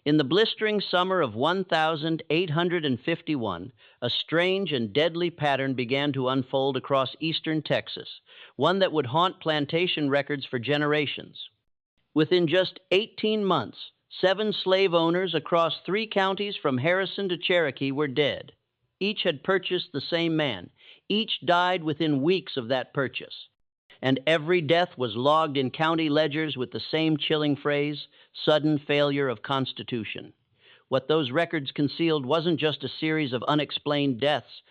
In the blistering summer of 1851, a strange and deadly pattern began to unfold across eastern Texas, one that would haunt plantation records for generations. Within just 18 months, 7 slave owners across 3 counties from Harrison to Cherokee were dead. Each had purchased the same man. Each died within weeks of that purchase. And every death was logged in county ledgers with the same chilling phrase, sudden failure of constitution. What those records concealed wasn't just a series of unexplained deaths.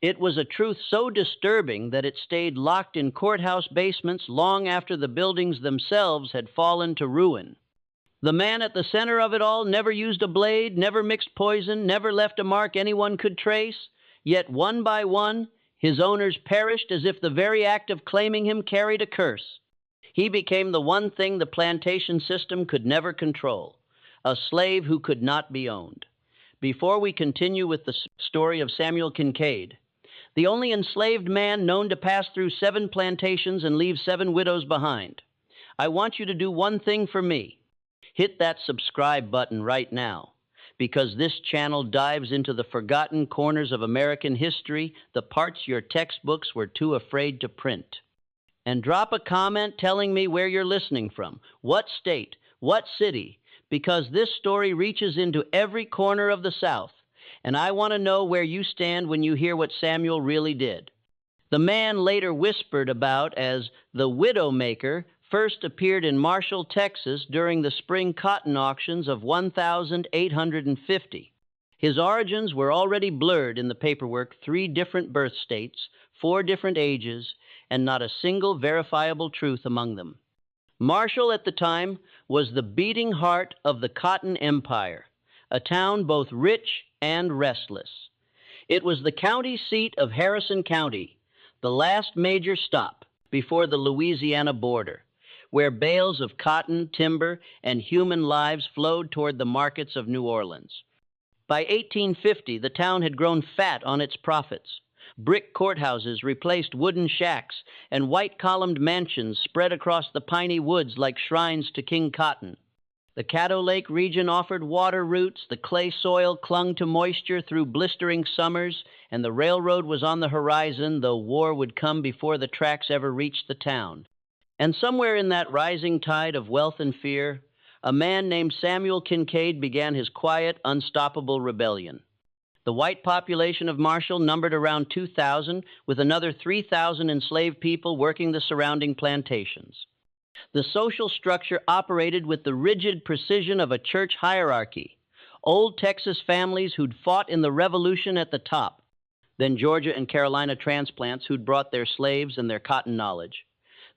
It was a truth so disturbing that it stayed locked in courthouse basements long after the buildings themselves had fallen to ruin. The man at the center of it all never used a blade, never mixed poison, never left a mark anyone could trace, yet one by one, his owners perished as if the very act of claiming him carried a curse. He became the one thing the plantation system could never control, a slave who could not be owned. Before we continue with the story of Samuel Kincaid, the only enslaved man known to pass through 7 plantations and leave 7 widows behind, I want you to do one thing for me. Hit that subscribe button right now, because this channel dives into the forgotten corners of American history, the parts your textbooks were too afraid to print. And drop a comment telling me where you're listening from, what state, what city, because this story reaches into every corner of the South, and I want to know where you stand when you hear what Samuel really did. The man later whispered about as the widow maker first appeared in Marshall, Texas during the spring cotton auctions of 1850. His origins were already blurred in the paperwork, 3 different birth states, 4 different ages, and not a single verifiable truth among them. Marshall at the time was the beating heart of the Cotton Empire, a town both rich and restless. It was the county seat of Harrison County, the last major stop before the Louisiana border, where bales of cotton, timber, and human lives flowed toward the markets of New Orleans. By 1850, the town had grown fat on its profits. Brick courthouses replaced wooden shacks, and white-columned mansions spread across the piney woods like shrines to King Cotton. The Caddo Lake region offered water routes, the clay soil clung to moisture through blistering summers, and the railroad was on the horizon, though war would come before the tracks ever reached the town. And somewhere in that rising tide of wealth and fear, a man named Samuel Kincaid began his quiet, unstoppable rebellion. The white population of Marshall numbered around 2,000, with another 3,000 enslaved people working the surrounding plantations. The social structure operated with the rigid precision of a church hierarchy. Old Texas families who'd fought in the Revolution at the top, then Georgia and Carolina transplants who'd brought their slaves and their cotton knowledge,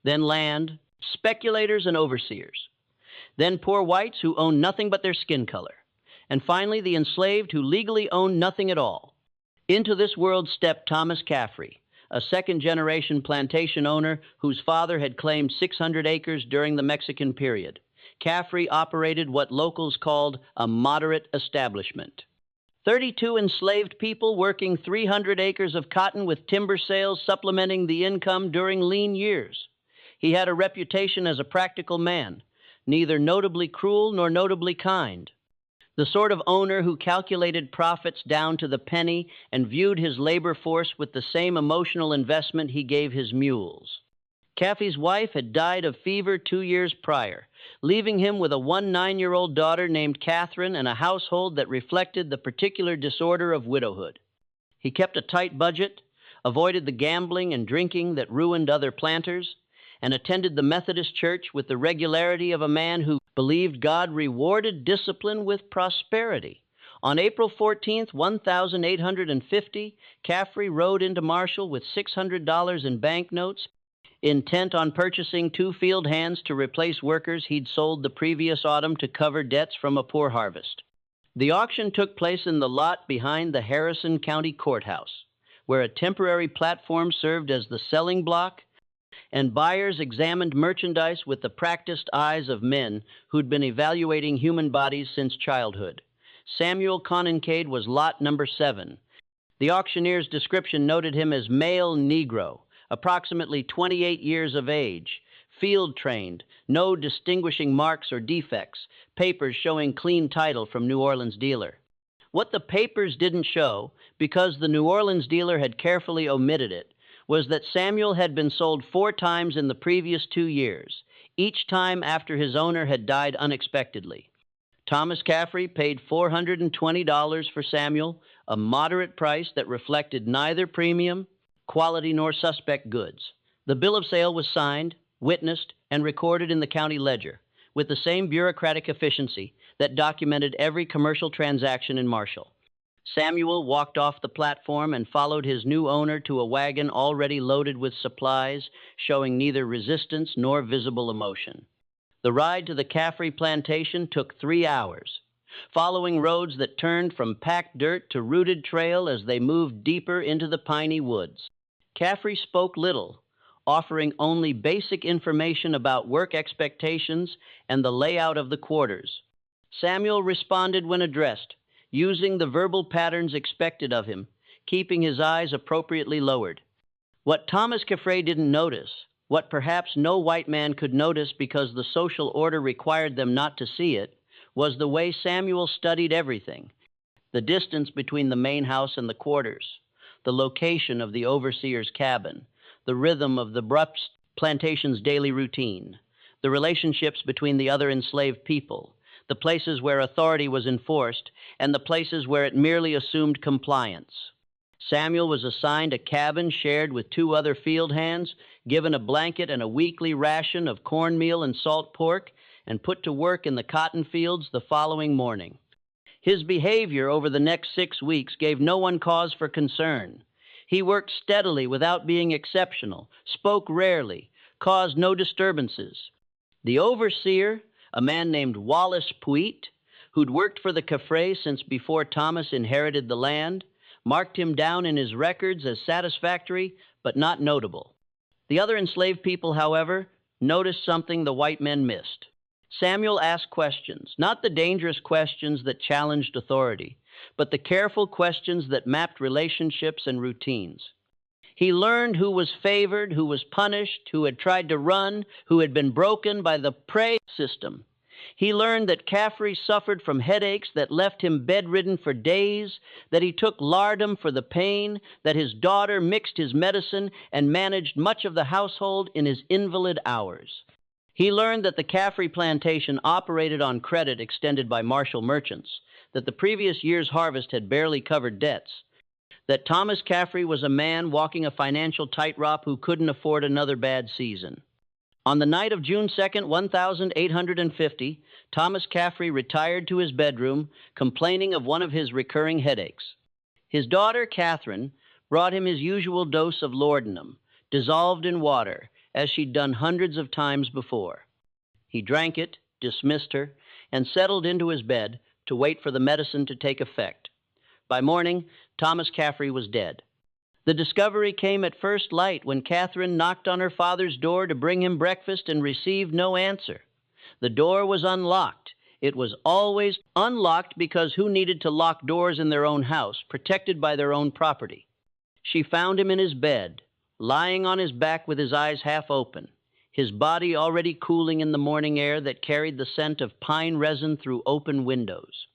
then land, speculators, and overseers, then poor whites who owned nothing but their skin color, and finally the enslaved who legally owned nothing at all. Into this world stepped Thomas Caffrey, a second-generation plantation owner whose father had claimed 600 acres during the Mexican period. Caffrey operated what locals called a moderate establishment. 32 enslaved people working 300 acres of cotton with timber sales supplementing the income during lean years. He had a reputation as a practical man, neither notably cruel nor notably kind. The sort of owner who calculated profits down to the penny and viewed his labor force with the same emotional investment he gave his mules. Caffey's wife had died of fever 2 years prior, leaving him with a 9-year-old daughter named Catherine and a household that reflected the particular disorder of widowhood. He kept a tight budget, avoided the gambling and drinking that ruined other planters, and attended the Methodist Church with the regularity of a man who believed God rewarded discipline with prosperity. On April 14th, 1850, Caffrey rode into Marshall with $600 in banknotes, intent on purchasing 2 field hands to replace workers he'd sold the previous autumn to cover debts from a poor harvest. The auction took place in the lot behind the Harrison County Courthouse, where a temporary platform served as the selling block, and buyers examined merchandise with the practiced eyes of men who'd been evaluating human bodies since childhood. Samuel Kincaid was lot number 7. The auctioneer's description noted him as male Negro, approximately 28 years of age, field trained, no distinguishing marks or defects, papers showing clean title from New Orleans dealer. What the papers didn't show, because the New Orleans dealer had carefully omitted it, was that Samuel had been sold 4 times in the previous 2 years, each time after his owner had died unexpectedly. Thomas Caffrey paid $420 for Samuel, a moderate price that reflected neither premium, quality, nor suspect goods. The bill of sale was signed, witnessed, and recorded in the county ledger, with the same bureaucratic efficiency that documented every commercial transaction in Marshall. Samuel walked off the platform and followed his new owner to a wagon already loaded with supplies, showing neither resistance nor visible emotion. The ride to the Caffrey plantation took 3 hours, following roads that turned from packed dirt to rooted trail as they moved deeper into the piney woods. Caffrey spoke little, offering only basic information about work expectations and the layout of the quarters. Samuel responded when addressed, using the verbal patterns expected of him, keeping his eyes appropriately lowered. What Thomas Caffrey didn't notice, what perhaps no white man could notice because the social order required them not to see it, was the way Samuel studied everything: the distance between the main house and the quarters, the location of the overseer's cabin, the rhythm of the plantation's daily routine, the relationships between the other enslaved people, the places where authority was enforced, and the places where it merely assumed compliance. Samuel was assigned a cabin shared with 2 other field hands, given a blanket and a weekly ration of cornmeal and salt pork, and put to work in the cotton fields the following morning. His behavior over the next 6 weeks gave no one cause for concern. He worked steadily without being exceptional, spoke rarely, caused no disturbances. The overseer, a man named Wallace Puit, who'd worked for the Caffrey since before Thomas inherited the land, marked him down in his records as satisfactory but not notable. The other enslaved people, however, noticed something the white men missed. Samuel asked questions, not the dangerous questions that challenged authority, but the careful questions that mapped relationships and routines. He learned who was favored, who was punished, who had tried to run, who had been broken by the prey system. He learned that Caffrey suffered from headaches that left him bedridden for days, that he took lardum for the pain, that his daughter mixed his medicine and managed much of the household in his invalid hours. He learned that the Caffrey plantation operated on credit extended by Marshall merchants, that the previous year's harvest had barely covered debts, that Thomas Caffrey was a man walking a financial tightrope who couldn't afford another bad season. On the night of June 2nd, 1850, Thomas Caffrey retired to his bedroom, complaining of one of his recurring headaches. His daughter, Catherine, brought him his usual dose of laudanum, dissolved in water, as she'd done hundreds of times before. He drank it, dismissed her, and settled into his bed to wait for the medicine to take effect. By morning, Thomas Caffrey was dead. The discovery came at first light when Catherine knocked on her father's door to bring him breakfast and received no answer. The door was unlocked. It was always unlocked because who needed to lock doors in their own house, protected by their own property? She found him in his bed, lying on his back with his eyes half open, his body already cooling in the morning air that carried the scent of pine resin through open windows.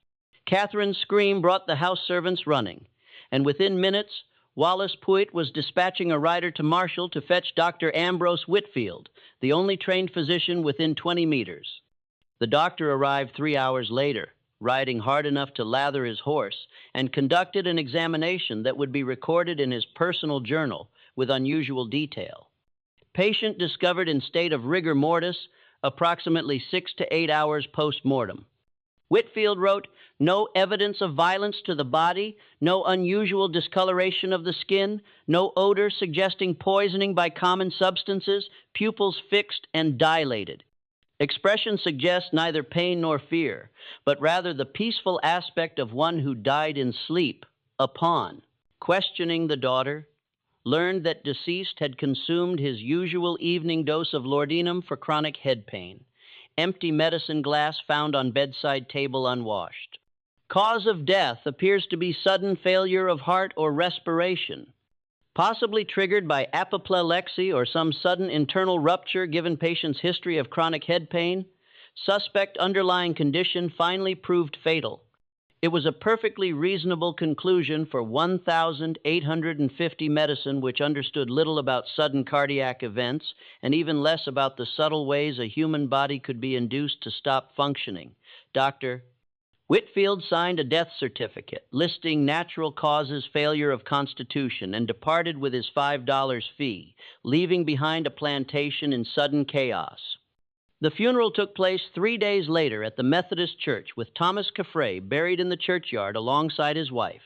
Catherine's scream brought the house servants running, and within minutes, Wallace Puit was dispatching a rider to Marshall to fetch Dr. Ambrose Whitfield, the only trained physician within 20 meters. The doctor arrived 3 hours later, riding hard enough to lather his horse, and conducted an examination that would be recorded in his personal journal with unusual detail. Patient discovered in state of rigor mortis approximately 6 to 8 hours post-mortem. Whitfield wrote, "No evidence of violence to the body, no unusual discoloration of the skin, no odor suggesting poisoning by common substances, pupils fixed and dilated. Expression suggests neither pain nor fear, but rather the peaceful aspect of one who died in sleep upon questioning the daughter, learned that deceased had consumed his usual evening dose of laudanum for chronic head pain. Empty medicine glass found on bedside table unwashed. Cause of death appears to be sudden failure of heart or respiration. Possibly triggered by apoplexy or some sudden internal rupture given patient's history of chronic head pain, suspect underlying condition finally proved fatal. It was a perfectly reasonable conclusion for 1,850 medicine which understood little about sudden cardiac events and even less about the subtle ways a human body could be induced to stop functioning. Dr. Whitfield signed a death certificate listing natural causes failure of constitution and departed with his $5 fee, leaving behind a plantation in sudden chaos. The funeral took place 3 days later at the Methodist Church with Thomas Caffrey buried in the churchyard alongside his wife.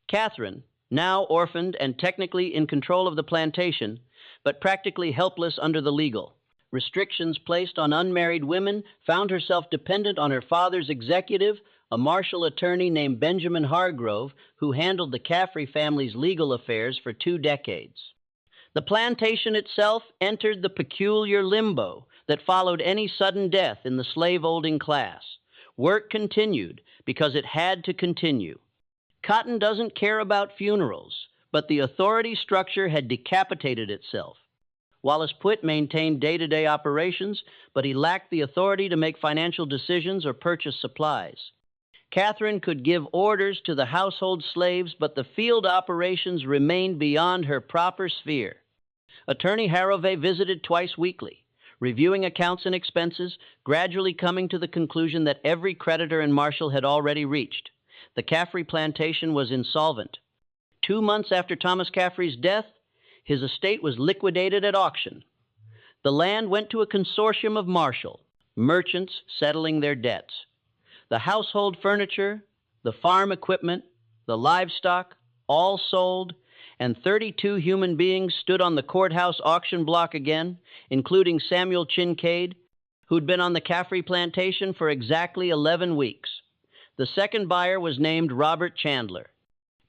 Catherine, now orphaned and technically in control of the plantation, but practically helpless under the legal restrictions placed on unmarried women, found herself dependent on her father's executive, a martial attorney named Benjamin Hargrove, who handled the Caffrey family's legal affairs for 2 decades. The plantation itself entered the peculiar limbo that followed any sudden death in the slave-holding class. Work continued because it had to continue. Cotton doesn't care about funerals, but the authority structure had decapitated itself. Wallace Putt maintained day-to-day operations, but he lacked the authority to make financial decisions or purchase supplies. Catherine could give orders to the household slaves, but the field operations remained beyond her proper sphere. Attorney Harroway visited twice weekly, reviewing accounts and expenses, gradually coming to the conclusion that every creditor in Marshall had already reached. The Caffrey plantation was insolvent. 2 months after Thomas Caffrey's death, his estate was liquidated at auction. The land went to a consortium of Marshall, merchants settling their debts. The household furniture, the farm equipment, the livestock, all sold, and 32 human beings stood on the courthouse auction block again, including Samuel Kincaid, who'd been on the Caffrey plantation for exactly 11 weeks. The second buyer was named Robert Chandler.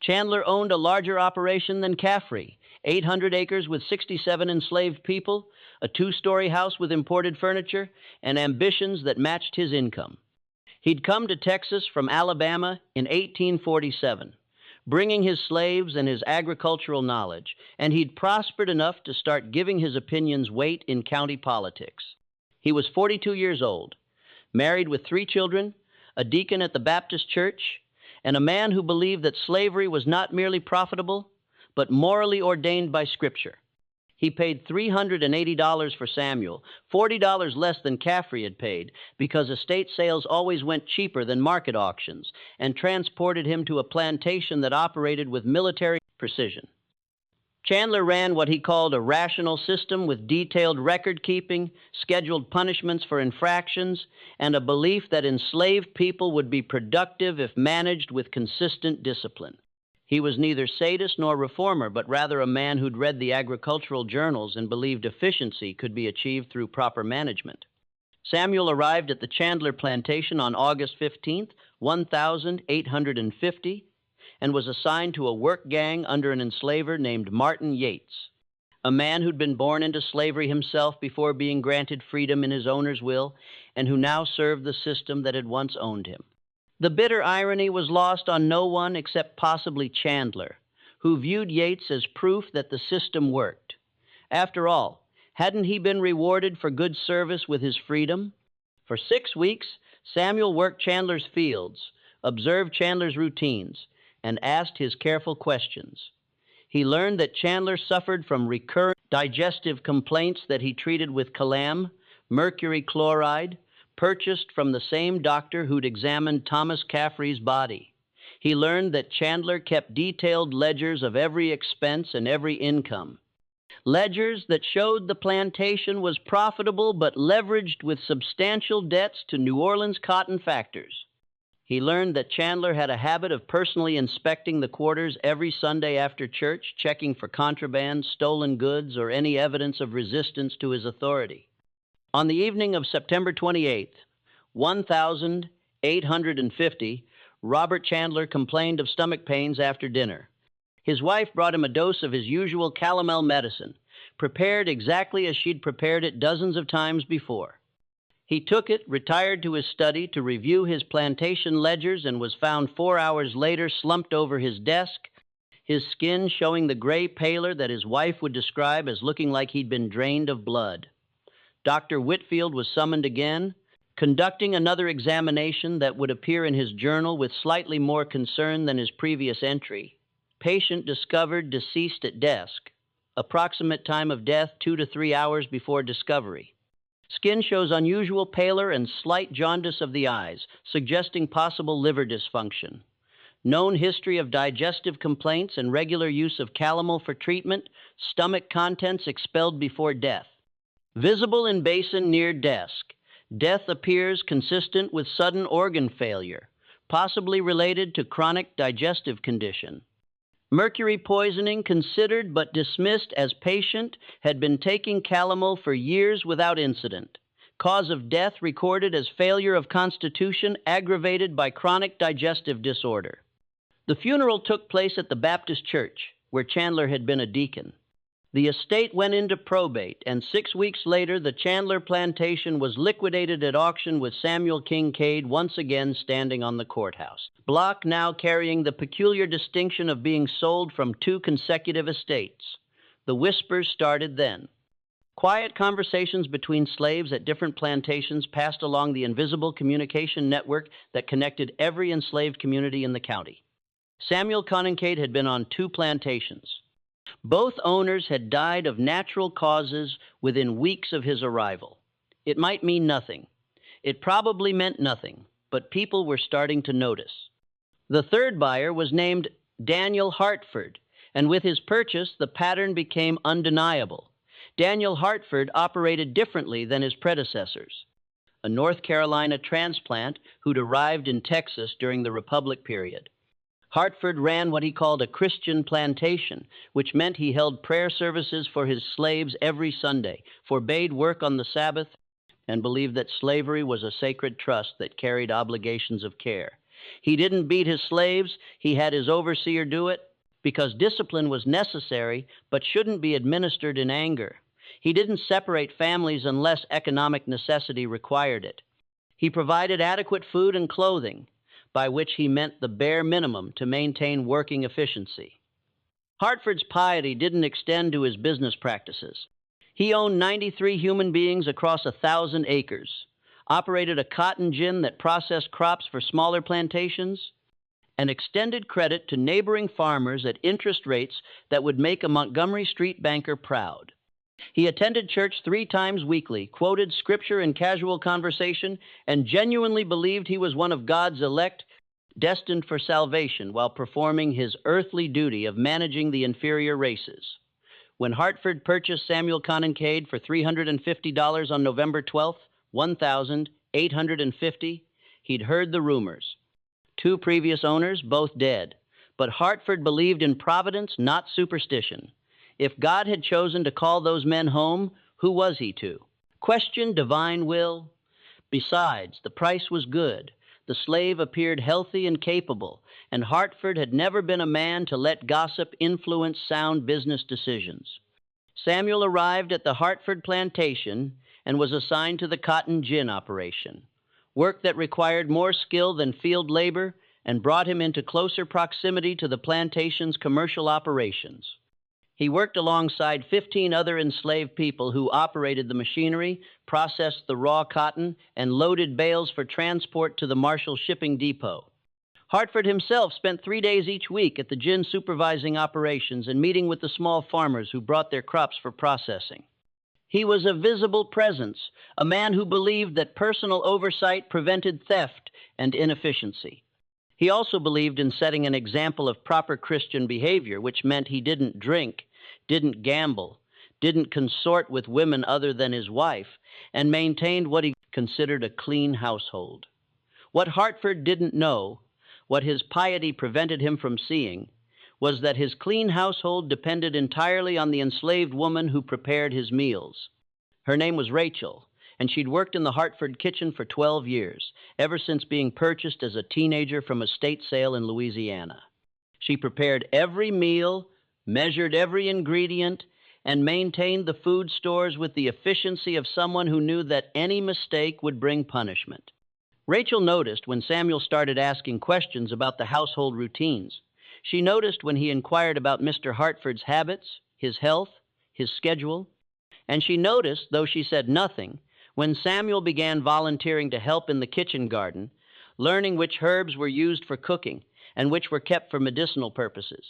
Chandler owned a larger operation than Caffrey, 800 acres with 67 enslaved people, a 2-story house with imported furniture, and ambitions that matched his income. He'd come to Texas from Alabama in 1847, bringing his slaves and his agricultural knowledge, and he'd prospered enough to start giving his opinions weight in county politics. He was 42 years old, married with 3 children, a deacon at the Baptist church, and a man who believed that slavery was not merely profitable, but morally ordained by Scripture. He paid $380 for Samuel, $40 less than Caffrey had paid, because estate sales always went cheaper than market auctions, and transported him to a plantation that operated with military precision. Chandler ran what he called a rational system with detailed record-keeping, scheduled punishments for infractions, and a belief that enslaved people would be productive if managed with consistent discipline. He was neither sadist nor reformer, but rather a man who'd read the agricultural journals and believed efficiency could be achieved through proper management. Samuel arrived at the Chandler plantation on August 15th, 1850, and was assigned to a work gang under an enslaver named Martin Yates, a man who'd been born into slavery himself before being granted freedom in his owner's will, and who now served the system that had once owned him. The bitter irony was lost on no one except possibly Chandler, who viewed Yates as proof that the system worked. After all, hadn't he been rewarded for good service with his freedom? For 6 weeks, Samuel worked Chandler's fields, observed Chandler's routines, and asked his careful questions. He learned that Chandler suffered from recurrent digestive complaints that he treated with calam, mercury chloride, purchased from the same doctor who'd examined Thomas Caffrey's body. He learned that Chandler kept detailed ledgers of every expense and every income. Ledgers that showed the plantation was profitable but leveraged with substantial debts to New Orleans cotton factors. He learned that Chandler had a habit of personally inspecting the quarters every Sunday after church, checking for contraband, stolen goods, or any evidence of resistance to his authority. On the evening of September 28th, 1850, Robert Chandler complained of stomach pains after dinner. His wife brought him a dose of his usual calomel medicine, prepared exactly as she'd prepared it dozens of times before. He took it, retired to his study to review his plantation ledgers, and was found 4 hours later slumped over his desk, his skin showing the gray pallor that his wife would describe as looking like he'd been drained of blood. Dr. Whitfield was summoned again, conducting another examination that would appear in his journal with slightly more concern than his previous entry. Patient discovered deceased at desk. Approximate time of death 2 to 3 hours before discovery. Skin shows unusual pallor and slight jaundice of the eyes, suggesting possible liver dysfunction. Known history of digestive complaints and regular use of calomel for treatment, stomach contents expelled before death. Visible in basin near desk. Death appears consistent with sudden organ failure, possibly related to chronic digestive condition. Mercury poisoning considered but dismissed as patient had been taking calomel for years without incident. Cause of death recorded as failure of constitution aggravated by chronic digestive disorder. The funeral took place at the Baptist church, where Chandler had been a deacon. The estate went into probate, and 6 weeks later the Chandler plantation was liquidated at auction with Samuel Kincaid once again standing on the courthouse block, now carrying the peculiar distinction of being sold from 2 consecutive estates. The whispers started then. Quiet conversations between slaves at different plantations passed along the invisible communication network that connected every enslaved community in the county. Samuel Kincaid had been on 2 plantations. Both owners had died of natural causes within weeks of his arrival. It might mean nothing. It probably meant nothing, but people were starting to notice. The third buyer was named Daniel Hartford, and with his purchase, the pattern became undeniable. Daniel Hartford operated differently than his predecessors. A North Carolina transplant who'd arrived in Texas during the Republic period. Hartford ran what he called a Christian plantation, which meant he held prayer services for his slaves every Sunday, forbade work on the Sabbath, and believed that slavery was a sacred trust that carried obligations of care. He didn't beat his slaves, he had his overseer do it, because discipline was necessary, but shouldn't be administered in anger. He didn't separate families unless economic necessity required it. He provided adequate food and clothing, by which he meant the bare minimum to maintain working efficiency. Hartford's piety didn't extend to his business practices. He owned 93 human beings across 1,000 acres, operated a cotton gin that processed crops for smaller plantations, and extended credit to neighboring farmers at interest rates that would make a Montgomery Street banker proud. He attended church 3 times weekly, quoted scripture in casual conversation, and genuinely believed he was one of God's elect, destined for salvation while performing his earthly duty of managing the inferior races. When Hartford purchased Samuel Kincaid for $350 on November 12th, 1850, he'd heard the rumors. 2 previous owners, both dead, but Hartford believed in providence, not superstition. If God had chosen to call those men home, who was he to? Question divine will? Besides, the price was good. The slave appeared healthy and capable, and Hartford had never been a man to let gossip influence sound business decisions. Samuel arrived at the Hartford plantation and was assigned to the cotton gin operation, work that required more skill than field labor and brought him into closer proximity to the plantation's commercial operations. He worked alongside 15 other enslaved people who operated the machinery, processed the raw cotton, and loaded bales for transport to the Marshall Shipping Depot. Hartford himself spent 3 days each week at the gin supervising operations and meeting with the small farmers who brought their crops for processing. He was a visible presence, a man who believed that personal oversight prevented theft and inefficiency. He also believed in setting an example of proper Christian behavior, which meant he didn't drink, didn't gamble, didn't consort with women other than his wife, and maintained what he considered a clean household. What Hartford didn't know, what his piety prevented him from seeing, was that his clean household depended entirely on the enslaved woman who prepared his meals. Her name was Rachel, and she'd worked in the Hartford kitchen for 12 years, ever since being purchased as a teenager from a state sale in Louisiana. She prepared every meal, measured every ingredient, and maintained the food stores with the efficiency of someone who knew that any mistake would bring punishment. Rachel noticed when Samuel started asking questions about the household routines. She noticed when he inquired about Mr. Hartford's habits, his health, his schedule, and she noticed, though she said nothing, when Samuel began volunteering to help in the kitchen garden, learning which herbs were used for cooking and which were kept for medicinal purposes.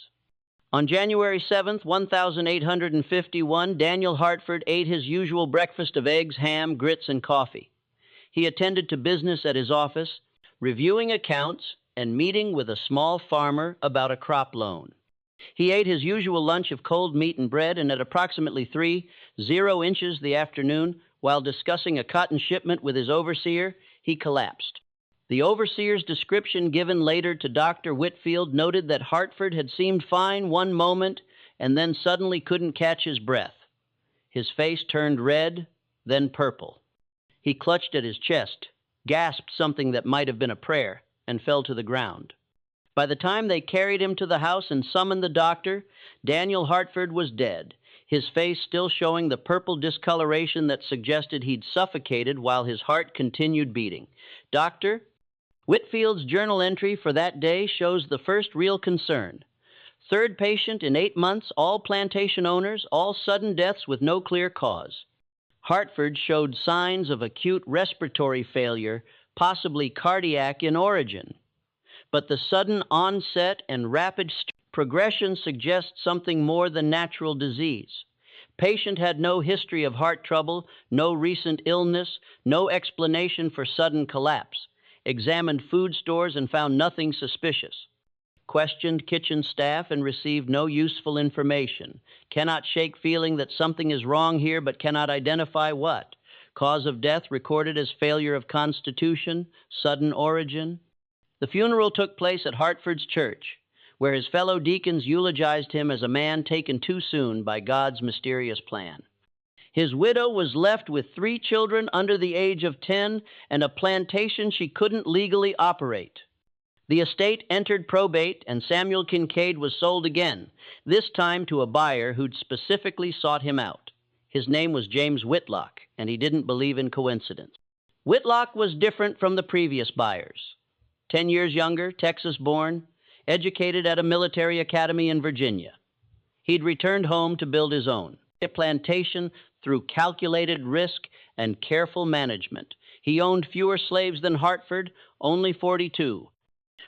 On January 7th, 1851, Daniel Hartford ate his usual breakfast of eggs, ham, grits, and coffee. He attended to business at his office, reviewing accounts and meeting with a small farmer about a crop loan. He ate his usual lunch of cold meat and bread, and at approximately 3:00 the afternoon, while discussing a cotton shipment with his overseer, he collapsed. The overseer's description given later to Dr. Whitfield noted that Hartford had seemed fine one moment and then suddenly couldn't catch his breath. His face turned red, then purple. He clutched at his chest, gasped something that might have been a prayer, and fell to the ground. By the time they carried him to the house and summoned the doctor, Daniel Hartford was dead, his face still showing the purple discoloration that suggested he'd suffocated while his heart continued beating. Dr. Whitfield's journal entry for that day shows the first real concern. Third patient in 8 months, all plantation owners, all sudden deaths with no clear cause. Hartford showed signs of acute respiratory failure, possibly cardiac in origin. But the sudden onset and rapid progression suggests something more than natural disease. Patient had no history of heart trouble, no recent illness, no explanation for sudden collapse. Examined food stores and found nothing suspicious. Questioned kitchen staff and received no useful information. Cannot shake feeling that something is wrong here but cannot identify what. Cause of death recorded as failure of constitution, sudden origin. The funeral took place at Hartford's church, where his fellow deacons eulogized him as a man taken too soon by God's mysterious plan. His widow was left with 3 children under the age of 10 and a plantation she couldn't legally operate. The estate entered probate, and Samuel Kincaid was sold again, this time to a buyer who'd specifically sought him out. His name was James Whitlock, and he didn't believe in coincidence. Whitlock was different from the previous buyers. 10 years younger, Texas-born, educated at a military academy in Virginia. He'd returned home to build his own, a plantation through calculated risk and careful management. He owned fewer slaves than Hartford, only 42.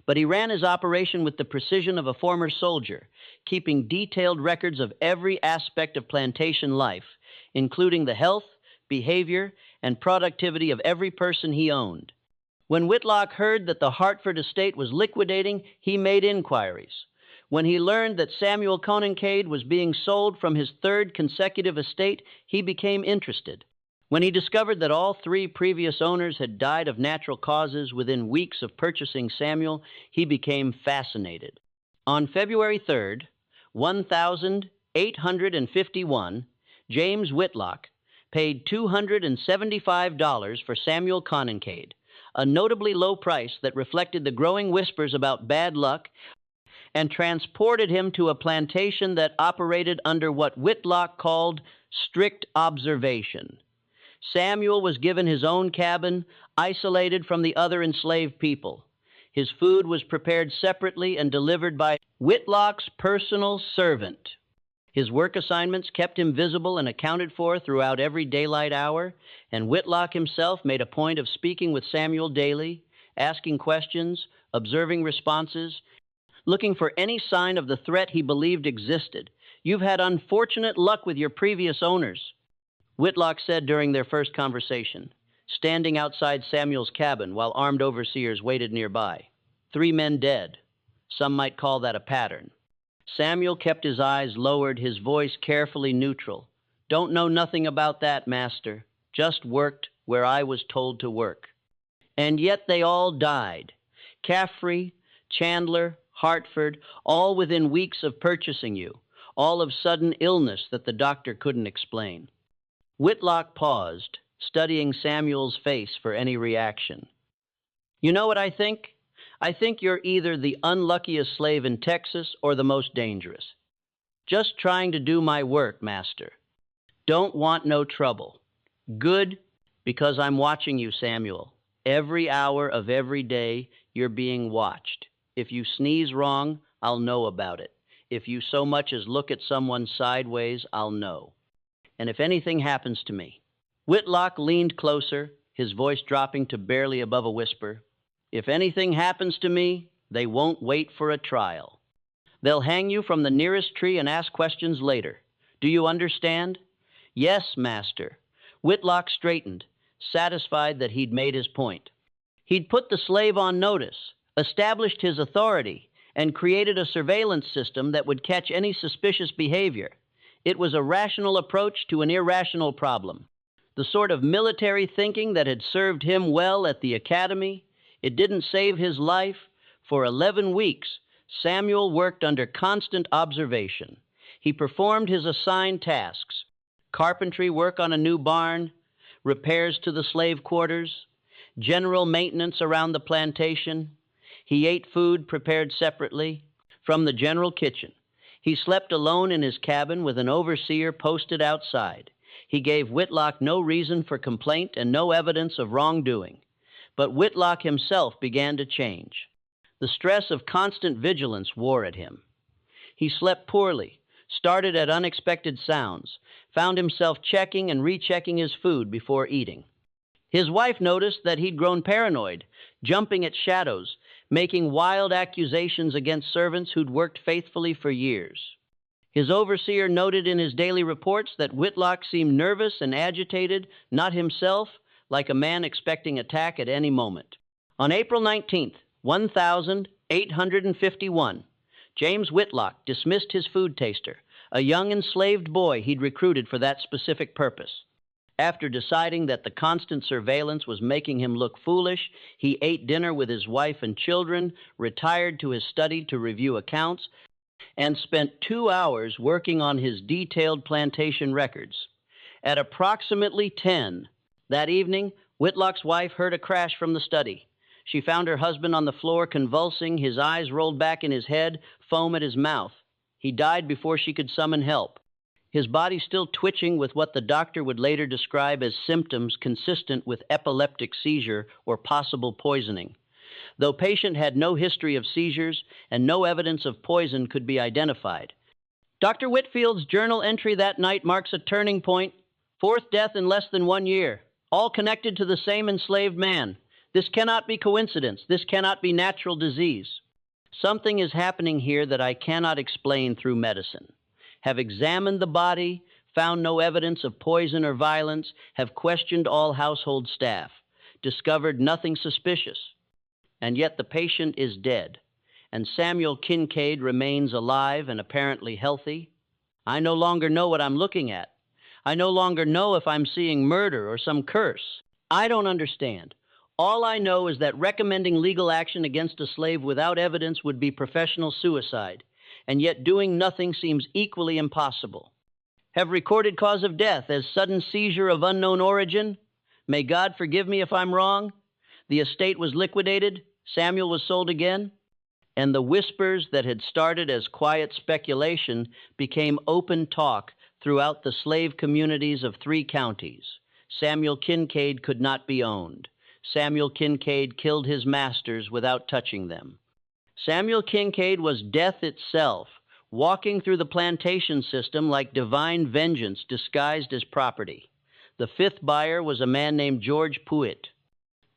But he ran his operation with the precision of a former soldier, keeping detailed records of every aspect of plantation life, including the health, behavior, and productivity of every person he owned. When Whitlock heard that the Hartford estate was liquidating, he made inquiries. When he learned that Samuel Kincaid was being sold from his 3rd consecutive estate, he became interested. When he discovered that all 3 previous owners had died of natural causes within weeks of purchasing Samuel, he became fascinated. On February 3rd, 1851, James Whitlock paid $275 for Samuel Kincaid, a notably low price that reflected the growing whispers about bad luck, and transported him to a plantation that operated under what Whitlock called strict observation. Samuel was given his own cabin, isolated from the other enslaved people. His food was prepared separately and delivered by Whitlock's personal servant. His work assignments kept him visible and accounted for throughout every daylight hour, and Whitlock himself made a point of speaking with Samuel daily, asking questions, observing responses, looking for any sign of the threat he believed existed. "You've had unfortunate luck with your previous owners," Whitlock said during their first conversation, standing outside Samuel's cabin while armed overseers waited nearby. 3 men dead. Some might call that a pattern. Samuel kept his eyes lowered, his voice carefully neutral. "Don't know nothing about that, master. Just worked where I was told to work." And yet they all died. Caffrey, Chandler, Hartford, all within weeks of purchasing you, all of sudden illness that the doctor couldn't explain. Whitlock paused, studying Samuel's face for any reaction. "You know what I think? I think you're either the unluckiest slave in Texas or the most dangerous. Just trying to do my work, master. Don't want no trouble. Good, because I'm watching you, Samuel. Every hour of every day, you're being watched. If you sneeze wrong, I'll know about it. If you so much as look at someone sideways, I'll know. And if anything happens to me. Whitlock leaned closer, his voice dropping to barely above a whisper. If anything happens to me, they won't wait for a trial. They'll hang you from the nearest tree and ask questions later. Do you understand? Yes, master. Whitlock straightened, satisfied that he'd made his point. He'd put the slave on notice, established his authority, and created a surveillance system that would catch any suspicious behavior. It was a rational approach to an irrational problem. The sort of military thinking that had served him well at the academy. It didn't save his life. For 11 weeks, Samuel worked under constant observation. He performed his assigned tasks: carpentry work on a new barn, repairs to the slave quarters, general maintenance around the plantation. He ate food prepared separately from the general kitchen. He slept alone in his cabin with an overseer posted outside. He gave Whitlock no reason for complaint and no evidence of wrongdoing. But Whitlock himself began to change. The stress of constant vigilance wore at him. He slept poorly, started at unexpected sounds, found himself checking and rechecking his food before eating. His wife noticed that he'd grown paranoid, jumping at shadows, making wild accusations against servants who'd worked faithfully for years. His overseer noted in his daily reports that Whitlock seemed nervous and agitated, not himself, like a man expecting attack at any moment. On April 19th, 1851, James Whitlock dismissed his food taster, a young enslaved boy he'd recruited for that specific purpose. After deciding that the constant surveillance was making him look foolish, he ate dinner with his wife and children, retired to his study to review accounts, and spent 2 hours working on his detailed plantation records. At approximately 10 that evening, Whitlock's wife heard a crash from the study. She found her husband on the floor convulsing, his eyes rolled back in his head, foam at his mouth. He died before she could summon help, his body still twitching with what the doctor would later describe as symptoms consistent with epileptic seizure or possible poisoning. Though patient had no history of seizures and no evidence of poison could be identified. Dr. Whitfield's journal entry that night marks a turning point. 4th death in less than 1 year, all connected to the same enslaved man. This cannot be coincidence. This cannot be natural disease. Something is happening here that I cannot explain through medicine. Have examined the body, found no evidence of poison or violence, have questioned all household staff, discovered nothing suspicious. And yet the patient is dead, and Samuel Kincaid remains alive and apparently healthy. I no longer know what I'm looking at. I no longer know if I'm seeing murder or some curse. I don't understand. All I know is that recommending legal action against a slave without evidence would be professional suicide, and yet doing nothing seems equally impossible. Have recorded cause of death as sudden seizure of unknown origin. May God forgive me if I'm wrong. The estate was liquidated. Samuel was sold again. And the whispers that had started as quiet speculation became open talk throughout the slave communities of 3 counties. Samuel Kincaid could not be owned. Samuel Kincaid killed his masters without touching them. Samuel Kincaid was death itself, walking through the plantation system like divine vengeance disguised as property. The 5th buyer was a man named George Puitt.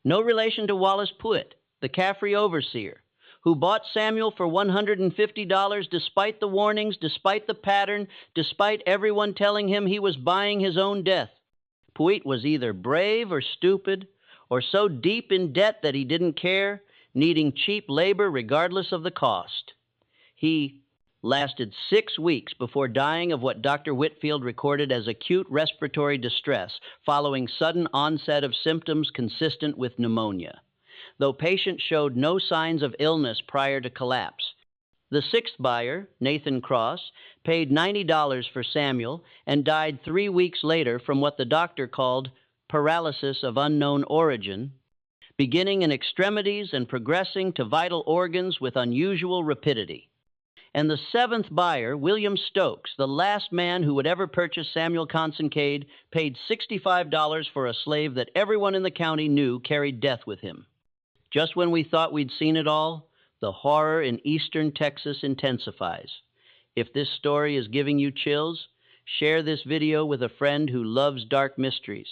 No relation to Wallace Puitt, the Caffrey overseer, who bought Samuel for $150 despite the warnings, despite the pattern, despite everyone telling him he was buying his own death. Puitt was either brave or stupid, or so deep in debt that he didn't care, needing cheap labor regardless of the cost. He lasted 6 weeks before dying of what Dr. Whitfield recorded as acute respiratory distress following sudden onset of symptoms consistent with pneumonia. Though patient showed no signs of illness prior to collapse. The 6th buyer, Nathan Cross, paid $90 for Samuel and died 3 weeks later from what the doctor called paralysis of unknown origin, beginning in extremities and progressing to vital organs with unusual rapidity. And the 7th buyer, William Stokes, the last man who would ever purchase Samuel Kincaid, paid $65 for a slave that everyone in the county knew carried death with him. Just when we thought we'd seen it all, the horror in eastern Texas intensifies. If this story is giving you chills, share this video with a friend who loves dark mysteries.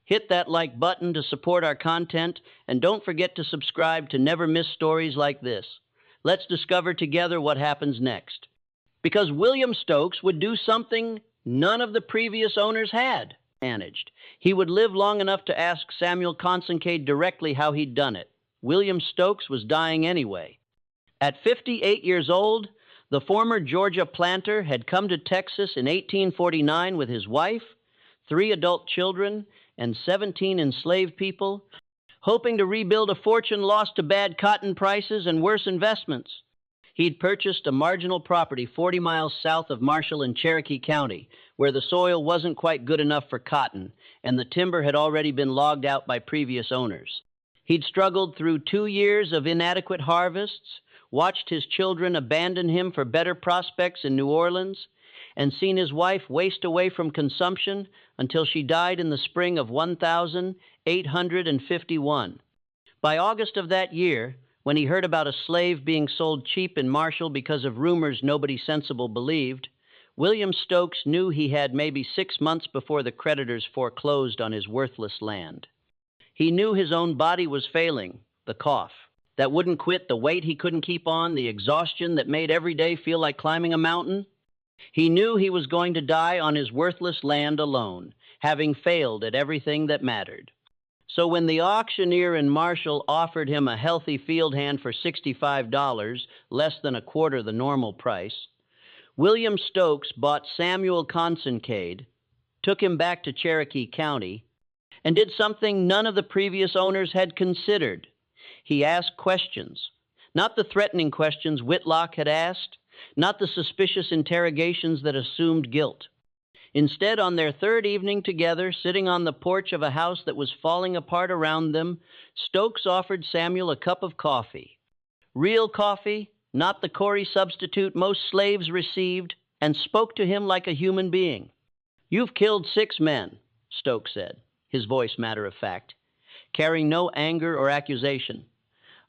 Hit that like button to support our content, and don't forget to subscribe to never miss stories like this. Let's discover together what happens next. Because William Stokes would do something none of the previous owners had managed. He would live long enough to ask Samuel Consincade directly how he'd done it. William Stokes was dying anyway. At 58 years old, the former Georgia planter had come to Texas in 1849 with his wife, 3 adult children, and 17 enslaved people, hoping to rebuild a fortune lost to bad cotton prices and worse investments. He'd purchased a marginal property 40 miles south of Marshall in Cherokee County, where the soil wasn't quite good enough for cotton, and the timber had already been logged out by previous owners. He'd struggled through 2 years of inadequate harvests, watched his children abandon him for better prospects in New Orleans, and seen his wife waste away from consumption until she died in the spring of 1851. By August of that year, when he heard about a slave being sold cheap in Marshall because of rumors nobody sensible believed, William Stokes knew he had maybe 6 months before the creditors foreclosed on his worthless land. He knew his own body was failing, the cough that wouldn't quit, the weight he couldn't keep on, the exhaustion that made every day feel like climbing a mountain. He knew he was going to die on his worthless land alone, having failed at everything that mattered. So when the auctioneer in Marshall offered him a healthy field hand for $65, less than a quarter the normal price, William Stokes bought Samuel Consincade, took him back to Cherokee County, and did something none of the previous owners had considered. He asked questions, not the threatening questions Whitlock had asked, not the suspicious interrogations that assumed guilt. Instead, on their 3rd evening together, sitting on the porch of a house that was falling apart around them, Stokes offered Samuel a cup of coffee. Real coffee, not the Corey substitute most slaves received, and spoke to him like a human being. "You've killed 6 men," Stokes said, his voice matter of fact, carrying no anger or accusation.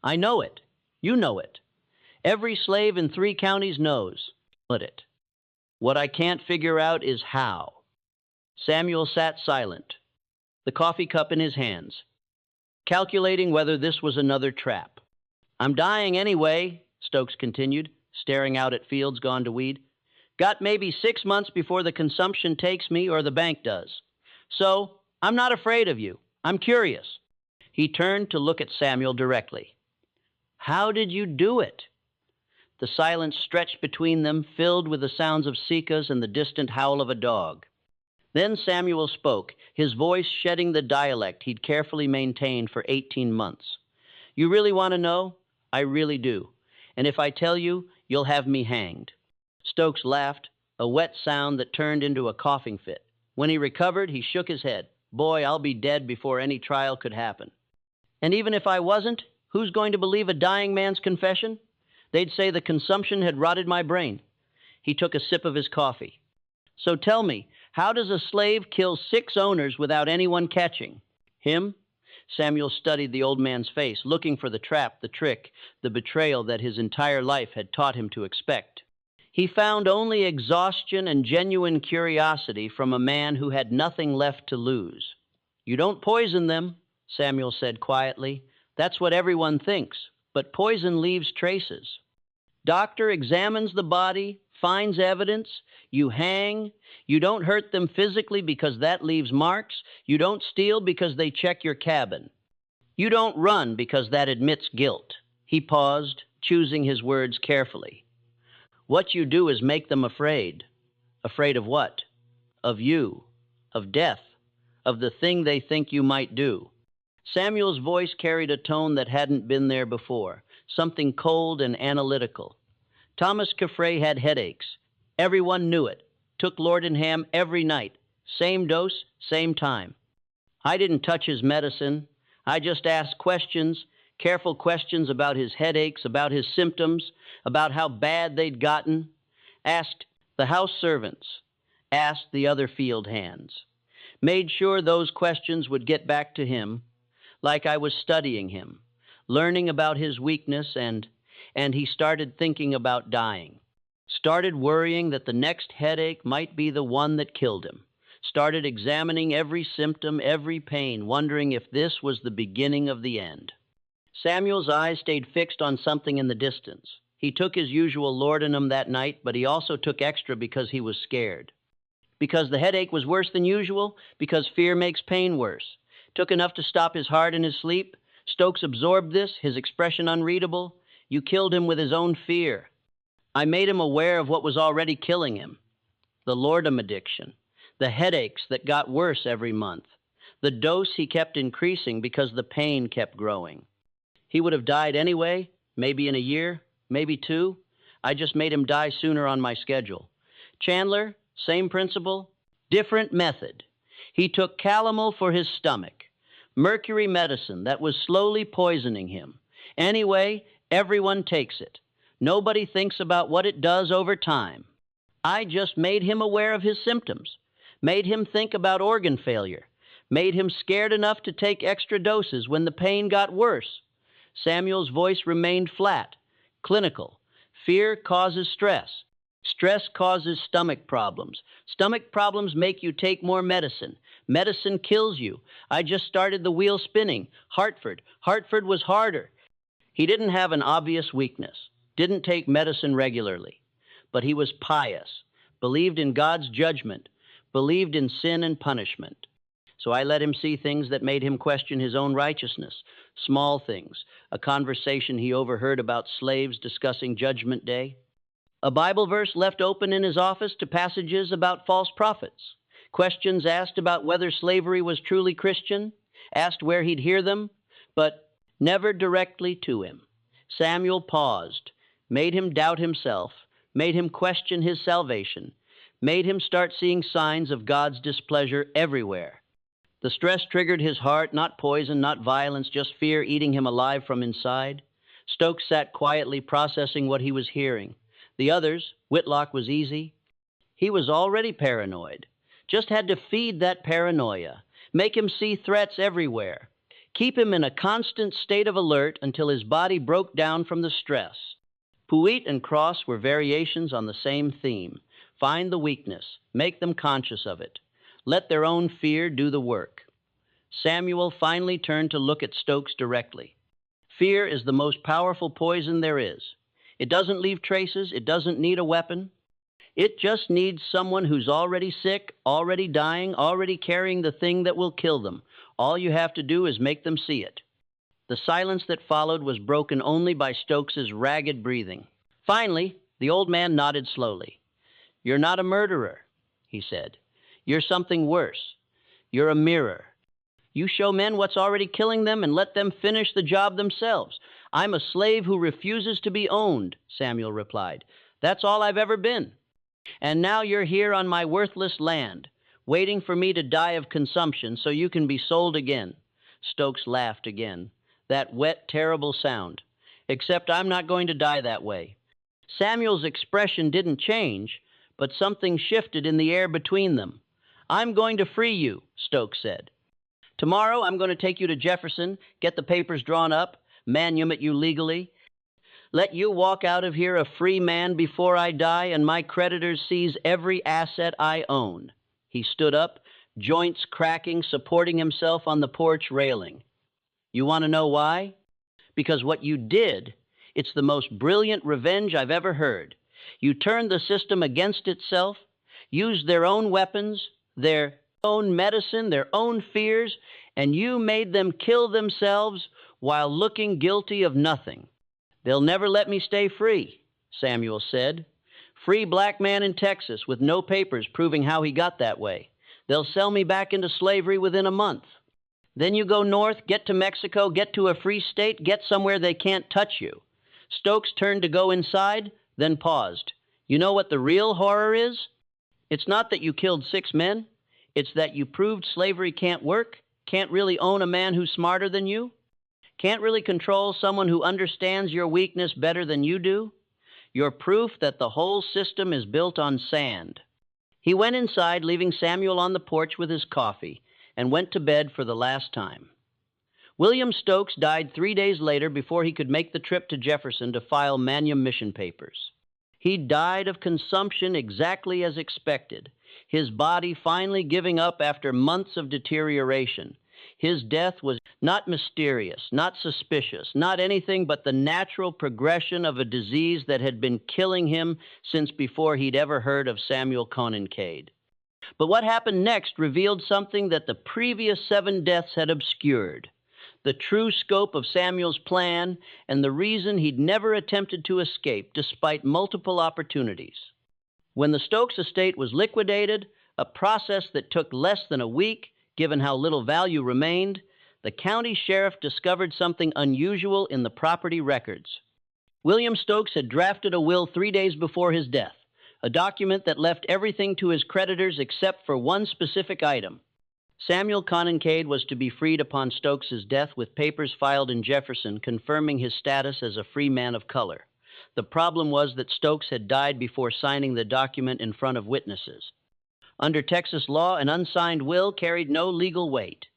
"I know it. You know it. Every slave in 3 counties knows it. What I can't figure out is how." Samuel sat silent, the coffee cup in his hands, calculating whether this was another trap. "I'm dying anyway," Stokes continued, staring out at fields gone to weed. "Got maybe 6 months before the consumption takes me or the bank does. So I'm not afraid of you. I'm curious." He turned to look at Samuel directly. "How did you do it?" The silence stretched between them, filled with the sounds of cicadas and the distant howl of a dog. Then Samuel spoke, his voice shedding the dialect he'd carefully maintained for 18 months. "You really want to know? I really do. And if I tell you, you'll have me hanged." Stokes laughed, a wet sound that turned into a coughing fit. When he recovered, he shook his head. "Boy, I'll be dead before any trial could happen. And even if I wasn't, who's going to believe a dying man's confession? They'd say the consumption had rotted my brain." He took a sip of his coffee. "So tell me, how does a slave kill 6 owners without anyone catching him?" Samuel studied the old man's face, looking for the trap, the trick, the betrayal that his entire life had taught him to expect. He found only exhaustion and genuine curiosity from a man who had nothing left to lose. "You don't poison them," Samuel said quietly. "That's what everyone thinks. But poison leaves traces. Doctor examines the body, finds evidence, you hang. You don't hurt them physically because that leaves marks. You don't steal because they check your cabin. You don't run because that admits guilt." He paused, choosing his words carefully. "What you do is make them afraid." "Afraid of what?" "Of you, of death, of the thing they think you might do." Samuel's voice carried a tone that hadn't been there before, something cold and analytical. "Thomas Caffrey had headaches. Everyone knew it. Took Lordenham every night. Same dose, same time. I didn't touch his medicine. I just asked questions, careful questions about his headaches, about his symptoms, about how bad they'd gotten. Asked the house servants, asked the other field hands. Made sure those questions would get back to him, like I was studying him, learning about his weakness, and and he started thinking about dying. Started worrying that the next headache might be the one that killed him. Started examining every symptom, every pain, wondering if this was the beginning of the end. Samuel's eyes stayed fixed on something in the distance. He took his usual laudanum that night, but he also took extra because he was scared. Because the headache was worse than usual, because fear makes pain worse. Took enough to stop his heart in his sleep. Stokes absorbed this, his expression unreadable. You killed him with his own fear. I made him aware of what was already killing him. The laudanum addiction. The headaches that got worse every month. The dose he kept increasing because the pain kept growing. He would have died anyway, maybe in a year, maybe 2. I just made him die sooner on my schedule. Chandler, same principle, different method. He took calomel for his stomach, mercury medicine that was slowly poisoning him. Anyway, everyone takes it. Nobody thinks about what it does over time. I just made him aware of his symptoms, made him think about organ failure, made him scared enough to take extra doses when the pain got worse. Samuel's voice remained flat, clinical. Fear causes stress. Stress causes stomach problems. Stomach problems make you take more medicine. Medicine kills you. I just started the wheel spinning. Hartford. Hartford was harder. He didn't have an obvious weakness, didn't take medicine regularly, but he was pious, believed in God's judgment, believed in sin and punishment. So I let him see things that made him question his own righteousness, small things, a conversation he overheard about slaves discussing Judgment Day, a Bible verse left open in his office to passages about false prophets, questions asked about whether slavery was truly Christian, asked where he'd hear them, but never directly to him. Samuel paused, made him doubt himself, made him question his salvation, made him start seeing signs of God's displeasure everywhere. The stress triggered his heart, not poison, not violence, just fear eating him alive from inside. Stokes sat quietly processing what he was hearing. The others, Whitlock was easy. He was already paranoid. Just had to feed that paranoia, make him see threats everywhere, keep him in a constant state of alert until his body broke down from the stress. Puit and Cross were variations on the same theme. Find the weakness, make them conscious of it. Let their own fear do the work. Samuel finally turned to look at Stokes directly. Fear is the most powerful poison there is. It doesn't leave traces. It doesn't need a weapon. It just needs someone who's already sick, already dying, already carrying the thing that will kill them. All you have to do is make them see it. The silence that followed was broken only by Stokes's ragged breathing. Finally, the old man nodded slowly. You're not a murderer, he said. You're something worse. You're a mirror. You show men what's already killing them and let them finish the job themselves. I'm a slave who refuses to be owned, Samuel replied. That's all I've ever been. And now you're here on my worthless land, waiting for me to die of consumption so you can be sold again. Stokes laughed again. That wet, terrible sound. Except I'm not going to die that way. Samuel's expression didn't change, but something shifted in the air between them. I'm going to free you, Stokes said. Tomorrow I'm going to take you to Jefferson, get the papers drawn up, manumit you legally, let you walk out of here a free man before I die and my creditors seize every asset I own. He stood up, joints cracking, supporting himself on the porch railing. You want to know why? Because what you did, it's the most brilliant revenge I've ever heard. You turned the system against itself, used their own weapons, their own medicine, their own fears, and you made them kill themselves while looking guilty of nothing. They'll never let me stay free, Samuel said. Free black man in Texas with no papers proving how he got that way. They'll sell me back into slavery within a month. Then you go north, get to Mexico, get to a free state, get somewhere they can't touch you. Stokes turned to go inside, then paused. You know what the real horror is? It's not that you killed 6 men. It's that you proved slavery can't work, can't really own a man who's smarter than you, can't really control someone who understands your weakness better than you do. You're proof that the whole system is built on sand. He went inside, leaving Samuel on the porch with his coffee, and went to bed for the last time. William Stokes died 3 days later before he could make the trip to Jefferson to file manumission papers. He died of consumption exactly as expected, his body finally giving up after months of deterioration. His death was not mysterious, not suspicious, not anything but the natural progression of a disease that had been killing him since before he'd ever heard of Samuel Conancade. But what happened next revealed something that the previous 7 deaths had obscured: the true scope of Samuel's plan and the reason he'd never attempted to escape despite multiple opportunities. When the Stokes estate was liquidated, a process that took less than a week, given how little value remained, the county sheriff discovered something unusual in the property records. William Stokes had drafted a will 3 days before his death, a document that left everything to his creditors except for one specific item. Samuel Conancade was to be freed upon Stokes's death, with papers filed in Jefferson confirming his status as a free man of color. The problem was that Stokes had died before signing the document in front of witnesses. Under Texas law, an unsigned will carried no legal weight.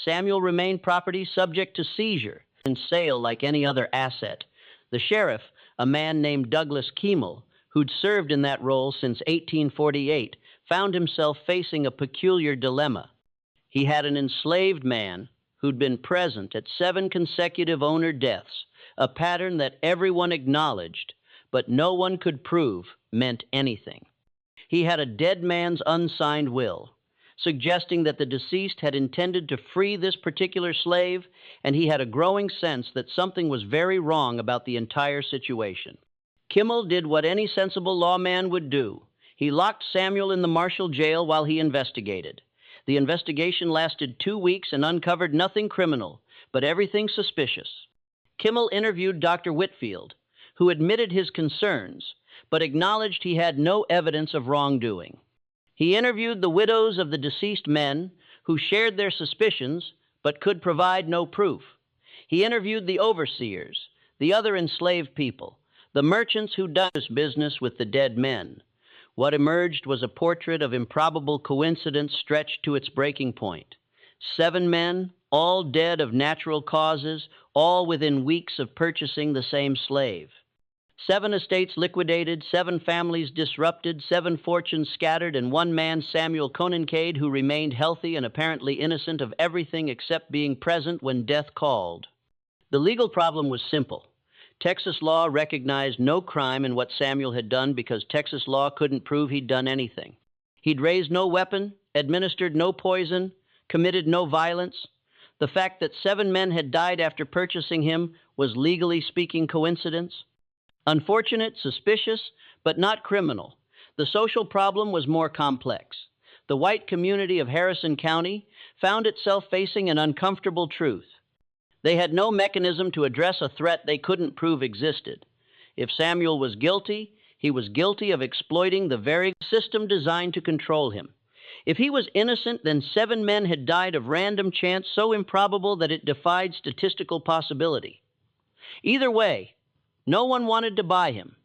Samuel remained property subject to seizure and sale like any other asset. The sheriff, a man named Douglas Kiemel, who'd served in that role since 1848, found himself facing a peculiar dilemma. He had an enslaved man who'd been present at 7 consecutive owner deaths, a pattern that everyone acknowledged, but no one could prove meant anything. He had a dead man's unsigned will, suggesting that the deceased had intended to free this particular slave, and he had a growing sense that something was very wrong about the entire situation. Kimmel did what any sensible lawman would do. He locked Samuel in the Marshall jail while he investigated. The investigation lasted 2 weeks and uncovered nothing criminal, but everything suspicious. Kimmel interviewed Dr. Whitfield, who admitted his concerns, but acknowledged he had no evidence of wrongdoing. He interviewed the widows of the deceased men, who shared their suspicions, but could provide no proof. He interviewed the overseers, the other enslaved people, the merchants who done this business with the dead men. What emerged was a portrait of improbable coincidence stretched to its breaking point. 7 men, all dead of natural causes, all within weeks of purchasing the same slave. 7 estates liquidated, 7 families disrupted, 7 fortunes scattered, and one man, Samuel Conancade, who remained healthy and apparently innocent of everything except being present when death called. The legal problem was simple. Texas law recognized no crime in what Samuel had done because Texas law couldn't prove he'd done anything. He'd raised no weapon, administered no poison, committed no violence. The fact that 7 men had died after purchasing him was, legally speaking, coincidence. Unfortunate, suspicious, but not criminal. The social problem was more complex. The white community of Harrison County found itself facing an uncomfortable truth. They had no mechanism to address a threat they couldn't prove existed. If Samuel was guilty, he was guilty of exploiting the very system designed to control him. If he was innocent, then 7 men had died of random chance so improbable that it defied statistical possibility. Either way, no one wanted to buy him.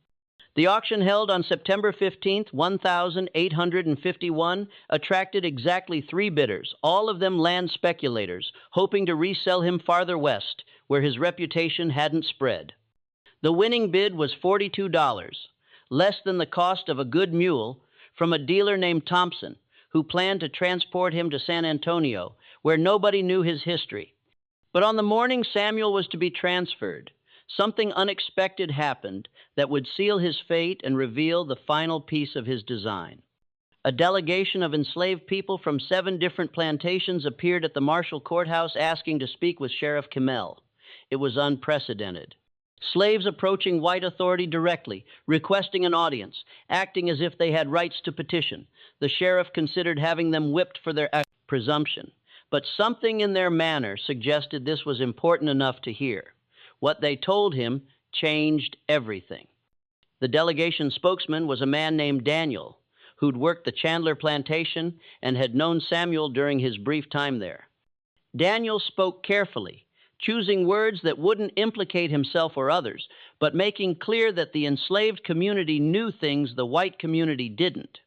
The auction held on September 15th, 1851, attracted exactly 3 bidders, all of them land speculators, hoping to resell him farther west, where his reputation hadn't spread. The winning bid was $42, less than the cost of a good mule, from a dealer named Thompson, who planned to transport him to San Antonio, where nobody knew his history. But on the morning Samuel was to be transferred, something unexpected happened that would seal his fate and reveal the final piece of his design. A delegation of enslaved people from 7 different plantations appeared at the Marshall Courthouse asking to speak with Sheriff Kimmel. It was unprecedented. Slaves approaching white authority directly, requesting an audience, acting as if they had rights to petition. The sheriff considered having them whipped for their presumption, but something in their manner suggested this was important enough to hear. What they told him changed everything. The delegation spokesman was a man named Daniel, who'd worked the Chandler plantation and had known Samuel during his brief time there. Daniel spoke carefully, choosing words that wouldn't implicate himself or others, but making clear that the enslaved community knew things the white community didn't.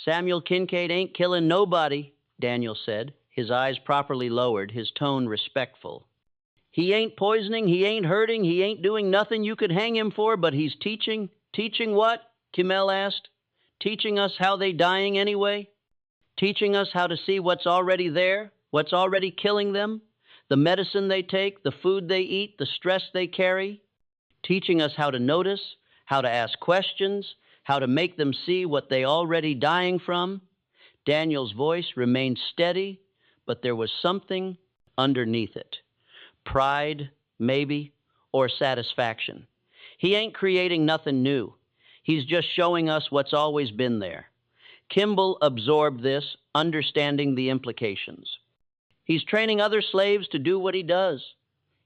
"Samuel Kincaid ain't killing nobody," Daniel said, his eyes properly lowered, his tone respectful. He ain't poisoning, he ain't hurting, he ain't doing nothing you could hang him for, but he's teaching. Teaching what? Kimmel asked. Teaching us how they dying anyway? Teaching us how to see what's already there, what's already killing them, the medicine they take, the food they eat, the stress they carry. Teaching us how to notice, how to ask questions, how to make them see what they already dying from. Daniel's voice remained steady, but there was something underneath it. Pride, maybe, or satisfaction. He ain't creating nothing new. He's just showing us what's always been there. Kimball absorbed this, understanding the implications. He's training other slaves to do what he does.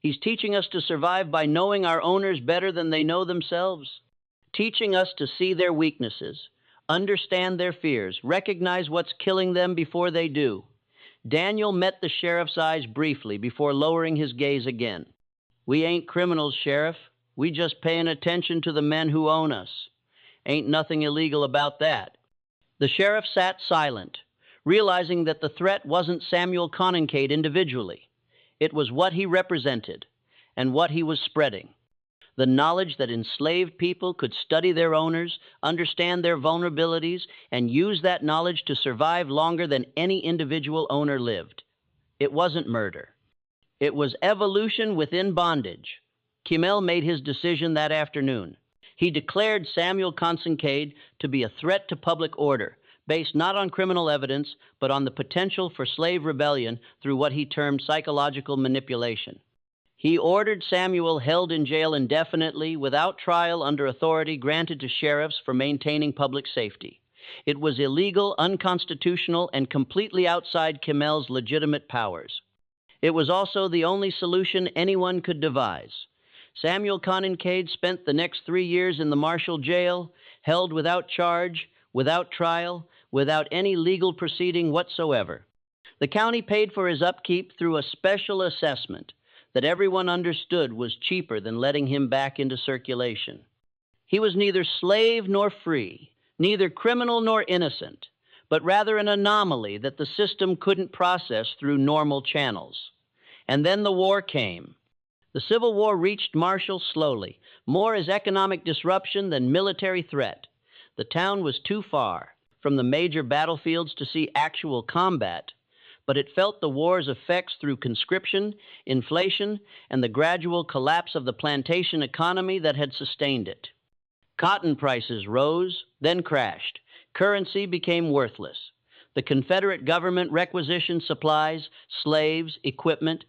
He's teaching us to survive by knowing our owners better than they know themselves. Teaching us to see their weaknesses, understand their fears, recognize what's killing them before they do. Daniel met the sheriff's eyes briefly before lowering his gaze again. We ain't criminals, Sheriff. We just paying attention to the men who own us. Ain't nothing illegal about that. The sheriff sat silent, realizing that the threat wasn't Samuel Conincade individually. It was what he represented and what he was spreading. The knowledge that enslaved people could study their owners, understand their vulnerabilities, and use that knowledge to survive longer than any individual owner lived. It wasn't murder. It was evolution within bondage. Kimmel made his decision that afternoon. He declared Samuel Conincade to be a threat to public order, based not on criminal evidence, but on the potential for slave rebellion through what he termed psychological manipulation. He ordered Samuel held in jail indefinitely without trial under authority granted to sheriffs for maintaining public safety. It was illegal, unconstitutional, and completely outside Kimmel's legitimate powers. It was also the only solution anyone could devise. Samuel Conincade spent the next 3 years in the Marshall jail, held without charge, without trial, without any legal proceeding whatsoever. The county paid for his upkeep through a special assessment that everyone understood was cheaper than letting him back into circulation. He was neither slave nor free, neither criminal nor innocent, but rather an anomaly that the system couldn't process through normal channels. And then the war came. The Civil War reached Marshall slowly, more as economic disruption than military threat. The town was too far from the major battlefields to see actual combat, but it felt the war's effects through conscription, inflation, and the gradual collapse of the plantation economy that had sustained it. Cotton prices rose, then crashed. Currency became worthless. The Confederate government requisitioned supplies, slaves, equipment,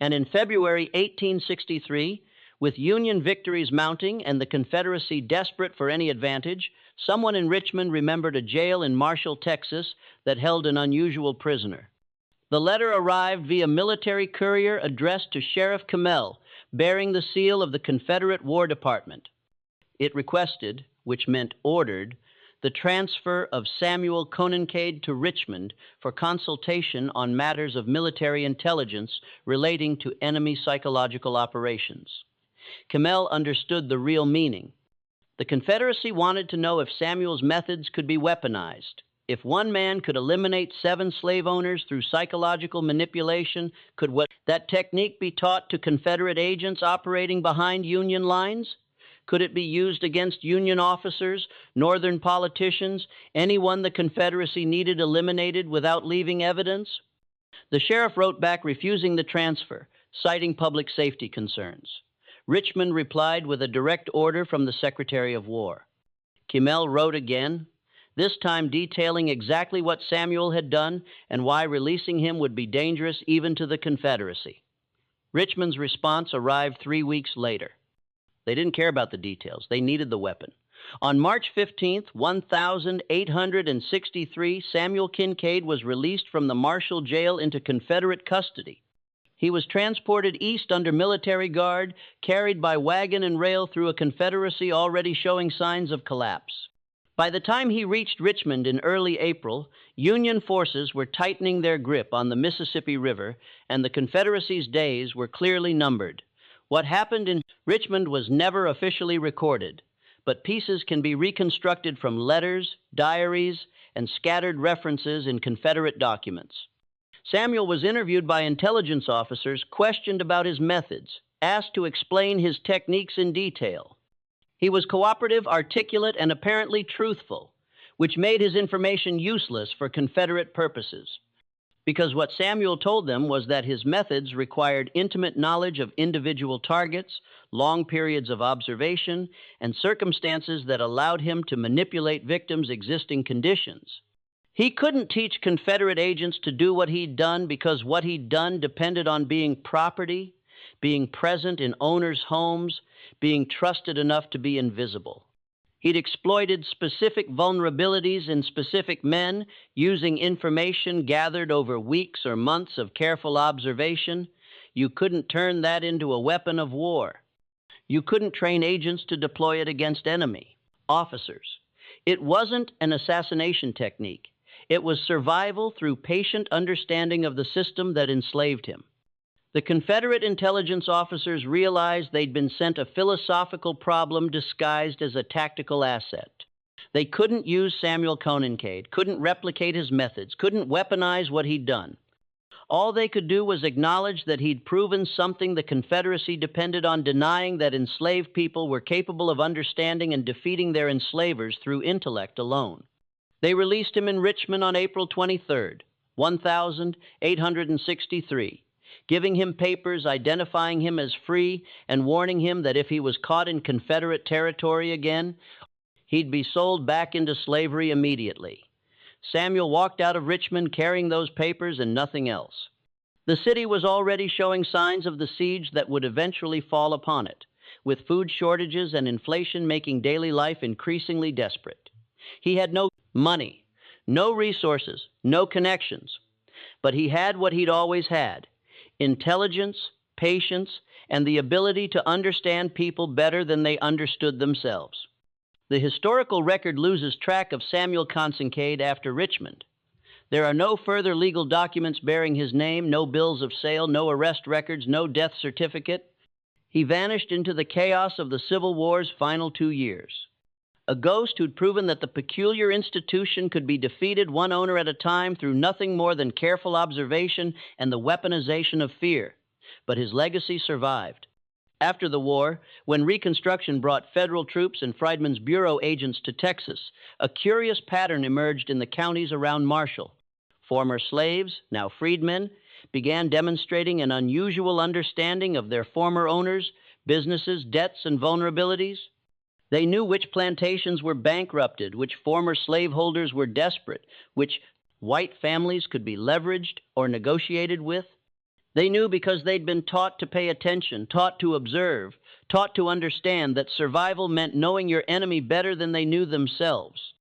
and in February 1863, with Union victories mounting and the Confederacy desperate for any advantage, someone in Richmond remembered a jail in Marshall, Texas, that held an unusual prisoner. The letter arrived via military courier addressed to Sheriff Kimmel, bearing the seal of the Confederate War Department. It requested, which meant ordered, the transfer of Samuel Conincade to Richmond for consultation on matters of military intelligence relating to enemy psychological operations. Kimmel understood the real meaning. The Confederacy wanted to know if Samuel's methods could be weaponized. If one man could eliminate 7 slave owners through psychological manipulation, could that technique be taught to Confederate agents operating behind Union lines? Could it be used against Union officers, Northern politicians, anyone the Confederacy needed eliminated without leaving evidence? The sheriff wrote back refusing the transfer, citing public safety concerns. Richmond replied with a direct order from the Secretary of War. Kimmel wrote again, this time detailing exactly what Samuel had done and why releasing him would be dangerous even to the Confederacy. Richmond's response arrived 3 weeks later. They didn't care about the details. They needed the weapon. On March 15th, 1863, Samuel Kincaid was released from the Marshall jail into Confederate custody. He was transported east under military guard, carried by wagon and rail through a Confederacy already showing signs of collapse. By the time he reached Richmond in early April, Union forces were tightening their grip on the Mississippi River, and the Confederacy's days were clearly numbered. What happened in Richmond was never officially recorded, but pieces can be reconstructed from letters, diaries, and scattered references in Confederate documents. Samuel was interviewed by intelligence officers, questioned about his methods, asked to explain his techniques in detail. He was cooperative, articulate, and apparently truthful, which made his information useless for Confederate purposes. Because what Samuel told them was that his methods required intimate knowledge of individual targets, long periods of observation, and circumstances that allowed him to manipulate victims' existing conditions. He couldn't teach Confederate agents to do what he'd done because what he'd done depended on being property, being present in owners' homes, being trusted enough to be invisible. He'd exploited specific vulnerabilities in specific men using information gathered over weeks or months of careful observation. You couldn't turn that into a weapon of war. You couldn't train agents to deploy it against enemy officers. It wasn't an assassination technique. It was survival through patient understanding of the system that enslaved him. The Confederate intelligence officers realized they'd been sent a philosophical problem disguised as a tactical asset. They couldn't use Samuel Coninckade, couldn't replicate his methods, couldn't weaponize what he'd done. All they could do was acknowledge that he'd proven something the Confederacy depended on denying, that enslaved people were capable of understanding and defeating their enslavers through intellect alone. They released him in Richmond on April 23rd, 1863. Giving him papers identifying him as free and warning him that if he was caught in Confederate territory again, he'd be sold back into slavery immediately. Samuel walked out of Richmond carrying those papers and nothing else. The city was already showing signs of the siege that would eventually fall upon it, with food shortages and inflation making daily life increasingly desperate. He had no money, no resources, no connections, but he had what he'd always had: intelligence, patience, and the ability to understand people better than they understood themselves. The historical record loses track of Samuel Coninckade after Richmond. There are no further legal documents bearing his name, no bills of sale, no arrest records, no death certificate. He vanished into the chaos of the Civil War's final 2 years. A ghost who'd proven that the peculiar institution could be defeated one owner at a time through nothing more than careful observation and the weaponization of fear. But his legacy survived. After the war, when Reconstruction brought federal troops and Friedman's bureau agents to Texas, a curious pattern emerged in the counties around Marshall. Former slaves, now freedmen, began demonstrating an unusual understanding of their former owners, businesses, debts, and vulnerabilities. They knew which plantations were bankrupted, which former slaveholders were desperate, which white families could be leveraged or negotiated with. They knew because they'd been taught to pay attention, taught to observe, taught to understand that survival meant knowing your enemy better than they knew themselves.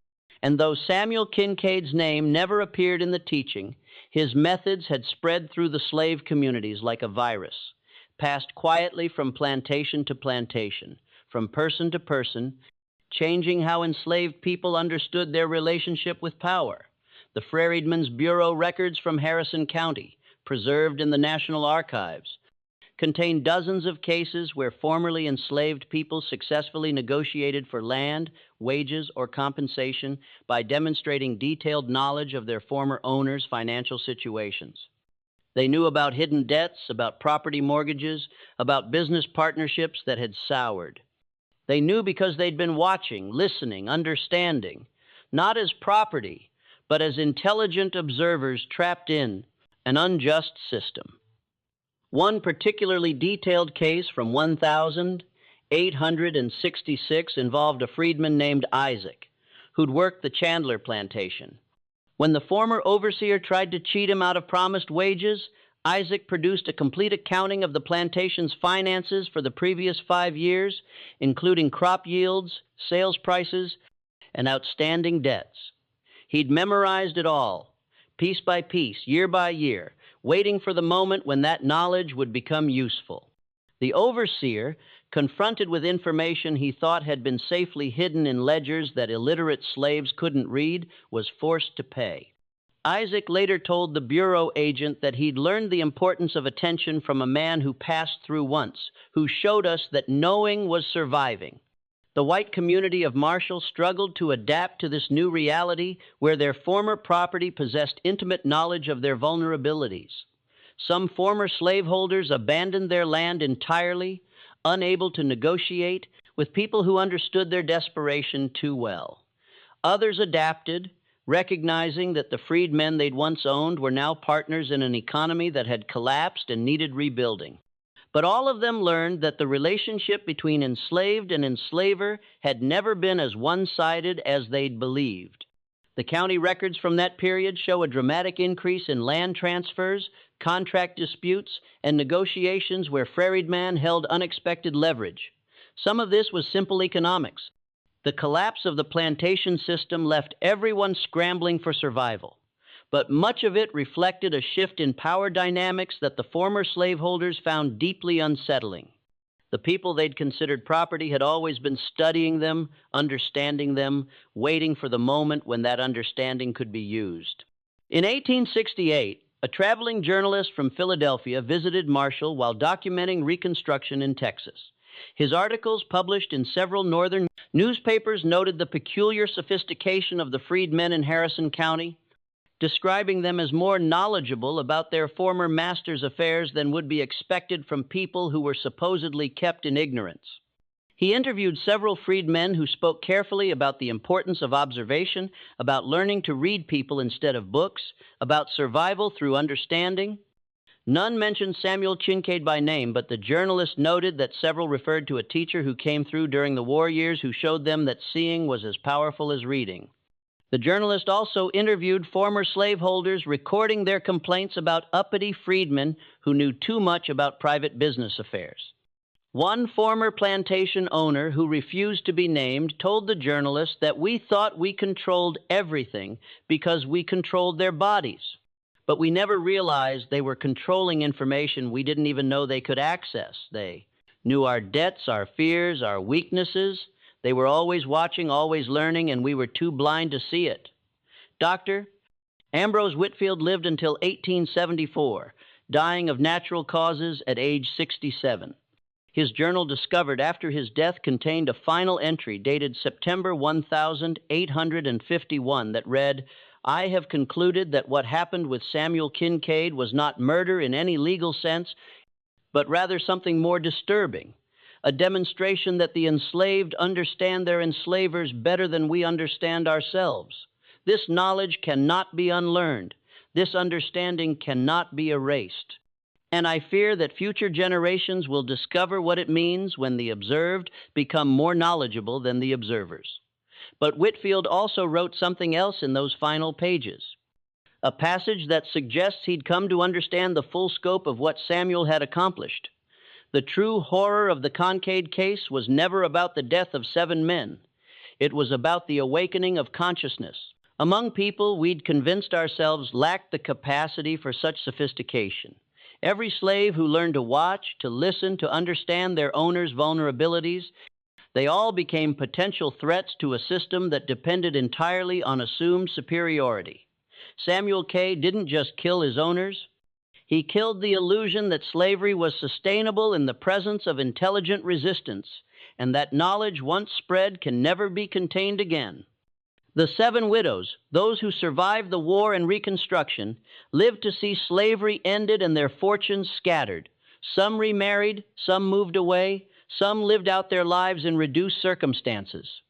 And though Samuel Kincaid's name never appeared in the teaching, his methods had spread through the slave communities like a virus, passed quietly from plantation to plantation, from person to person, changing how enslaved people understood their relationship with power. The Freedmen's Bureau records from Harrison County, preserved in the National Archives, contain dozens of cases where formerly enslaved people successfully negotiated for land, wages, or compensation by demonstrating detailed knowledge of their former owners' financial situations. They knew about hidden debts, about property mortgages, about business partnerships that had soured. They knew because they'd been watching, listening, understanding, not as property, but as intelligent observers trapped in an unjust system. One particularly detailed case from 1866 involved a freedman named Isaac, who'd worked the Chandler plantation. When the former overseer tried to cheat him out of promised wages, Isaac produced a complete accounting of the plantation's finances for the previous 5 years, including crop yields, sales prices, and outstanding debts. He'd memorized it all, piece by piece, year by year, waiting for the moment when that knowledge would become useful. The overseer, confronted with information he thought had been safely hidden in ledgers that illiterate slaves couldn't read, was forced to pay. Isaac later told the bureau agent that he'd learned the importance of attention from a man who passed through once, who showed us that knowing was surviving. The white community of Marshall struggled to adapt to this new reality where their former property possessed intimate knowledge of their vulnerabilities. Some former slaveholders abandoned their land entirely, unable to negotiate with people who understood their desperation too well. Others adapted, recognizing that the freedmen they'd once owned were now partners in an economy that had collapsed and needed rebuilding. But all of them learned that the relationship between enslaved and enslaver had never been as one-sided as they'd believed. The county records from that period show a dramatic increase in land transfers, contract disputes, and negotiations where freedmen held unexpected leverage. Some of this was simple economics. The collapse of the plantation system left everyone scrambling for survival. But much of it reflected a shift in power dynamics that the former slaveholders found deeply unsettling. The people they'd considered property had always been studying them, understanding them, waiting for the moment when that understanding could be used. In 1868, a traveling journalist from Philadelphia visited Marshall while documenting Reconstruction in Texas. His articles, published in several northern newspapers, noted the peculiar sophistication of the freedmen in Harrison County, describing them as more knowledgeable about their former masters' affairs than would be expected from people who were supposedly kept in ignorance. He interviewed several freedmen who spoke carefully about the importance of observation, about learning to read people instead of books, about survival through understanding. None mentioned Samuel Kincaid by name, but the journalist noted that several referred to a teacher who came through during the war years who showed them that seeing was as powerful as reading. The journalist also interviewed former slaveholders recording their complaints about uppity freedmen who knew too much about private business affairs. One former plantation owner who refused to be named told the journalist that we thought we controlled everything because we controlled their bodies. But we never realized they were controlling information we didn't even know they could access. They knew our debts, our fears, our weaknesses. They were always watching, always learning, and we were too blind to see it. Dr. Ambrose Whitfield lived until 1874, dying of natural causes at age 67. His journal discovered after his death contained a final entry dated September 1851 that read, "I have concluded that what happened with Samuel Kincaid was not murder in any legal sense, but rather something more disturbing, a demonstration that the enslaved understand their enslavers better than we understand ourselves. This knowledge cannot be unlearned. This understanding cannot be erased. And I fear that future generations will discover what it means when the observed become more knowledgeable than the observers." But Whitfield also wrote something else in those final pages, a passage that suggests he'd come to understand the full scope of what Samuel had accomplished. The true horror of the Kincaid case was never about the death of 7 men. It was about the awakening of consciousness among people we'd convinced ourselves lacked the capacity for such sophistication. Every slave who learned to watch, to listen, to understand their owner's vulnerabilities, they all became potential threats to a system that depended entirely on assumed superiority. Samuel K. didn't just kill his owners. He killed the illusion that slavery was sustainable in the presence of intelligent resistance, and that knowledge once spread can never be contained again. The 7 widows, those who survived the war and Reconstruction, lived to see slavery ended and their fortunes scattered. Some remarried, some moved away, some lived out their lives in reduced circumstances.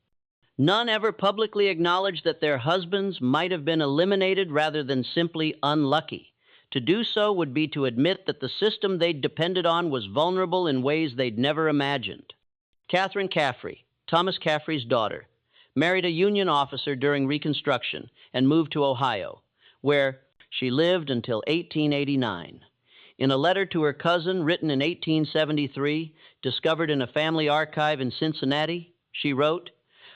None ever publicly acknowledged that their husbands might have been eliminated rather than simply unlucky. To do so would be to admit that the system they'd depended on was vulnerable in ways they'd never imagined. Catherine Caffrey, Thomas Caffrey's daughter, married a Union officer during Reconstruction and moved to Ohio, where she lived until 1889. In a letter to her cousin written in 1873, discovered in a family archive in Cincinnati, she wrote,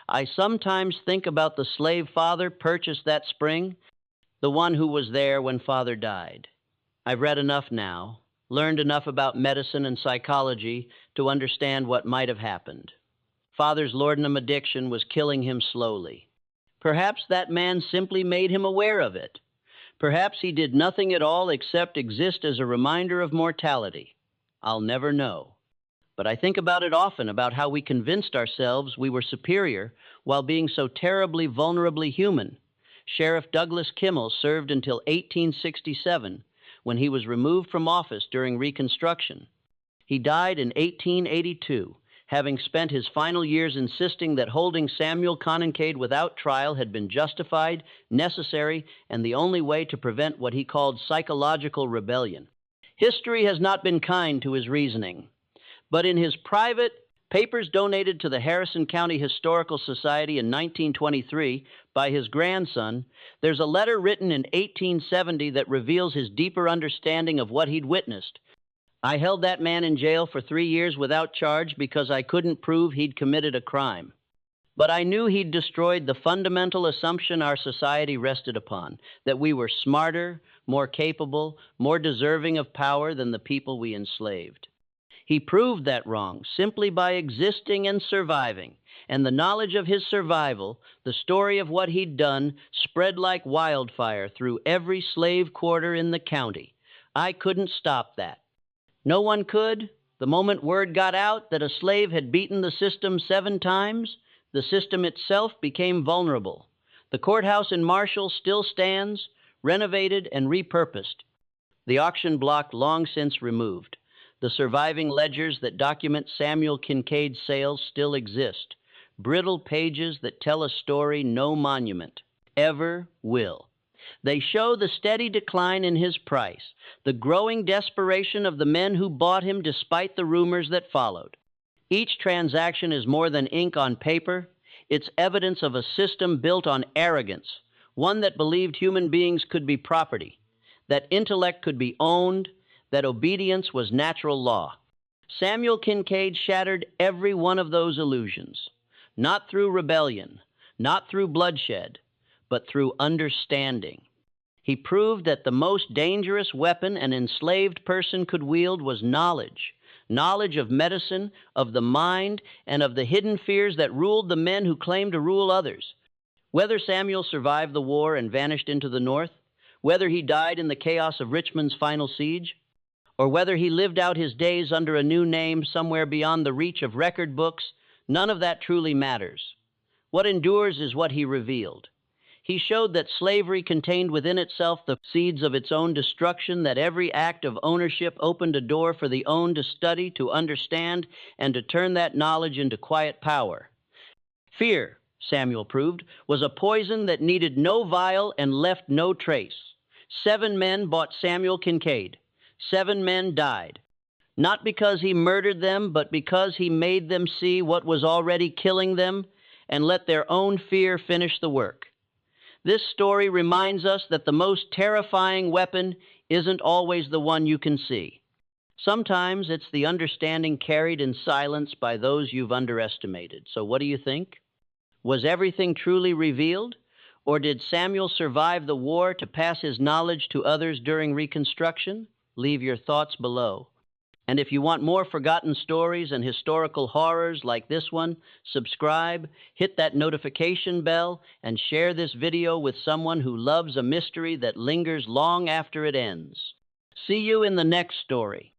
"I sometimes think about the slave father purchased that spring, the one who was there when father died. I've read enough now, learned enough about medicine and psychology to understand what might have happened. Father's laudanum addiction was killing him slowly. Perhaps that man simply made him aware of it. Perhaps he did nothing at all except exist as a reminder of mortality. I'll never know. But I think about it often about how we convinced ourselves we were superior while being so terribly vulnerably human. Sheriff Douglas Kimmel served until 1867, when he was removed from office during Reconstruction. He died in 1882, having spent his final years insisting that holding Samuel Kincaid without trial had been justified, necessary, and the only way to prevent what he called psychological rebellion. History has not been kind to his reasoning, but in his private papers donated to the Harrison County Historical Society in 1923 by his grandson, there's a letter written in 1870 that reveals his deeper understanding of what he'd witnessed. I held that man in jail for 3 years without charge because I couldn't prove he'd committed a crime. But I knew he'd destroyed the fundamental assumption our society rested upon, that we were smarter, more capable, more deserving of power than the people we enslaved. He proved that wrong simply by existing and surviving, and the knowledge of his survival, the story of what he'd done, spread like wildfire through every slave quarter in the county. I couldn't stop that. No one could. The moment word got out that a slave had beaten the system 7 times, the system itself became vulnerable. The courthouse in Marshall still stands, renovated and repurposed. The auction block long since removed. The surviving ledgers that document Samuel Kincaid's sales still exist, brittle pages that tell a story no monument ever will. They show the steady decline in his price, the growing desperation of the men who bought him despite the rumors that followed. Each transaction is more than ink on paper. It's evidence of a system built on arrogance, one that believed human beings could be property, that intellect could be owned, that obedience was natural law. Samuel Kincaid shattered every one of those illusions, not through rebellion, not through bloodshed, but through understanding. He proved that the most dangerous weapon an enslaved person could wield was knowledge. Knowledge of medicine, of the mind, and of the hidden fears that ruled the men who claimed to rule others. Whether Samuel survived the war and vanished into the North, whether he died in the chaos of Richmond's final siege, or whether he lived out his days under a new name somewhere beyond the reach of record books, none of that truly matters. What endures is what he revealed. He showed that slavery contained within itself the seeds of its own destruction, that every act of ownership opened a door for the owned to study, to understand, and to turn that knowledge into quiet power. Fear, Samuel proved, was a poison that needed no vial and left no trace. 7 men bought Samuel Kincaid. 7 men died. Not because he murdered them, but because he made them see what was already killing them and let their own fear finish the work. This story reminds us that the most terrifying weapon isn't always the one you can see. Sometimes it's the understanding carried in silence by those you've underestimated. So what do you think? Was everything truly revealed? Or did Samuel survive the war to pass his knowledge to others during Reconstruction? Leave your thoughts below. And if you want more forgotten stories and historical horrors like this one, subscribe, hit that notification bell, and share this video with someone who loves a mystery that lingers long after it ends. See you in the next story.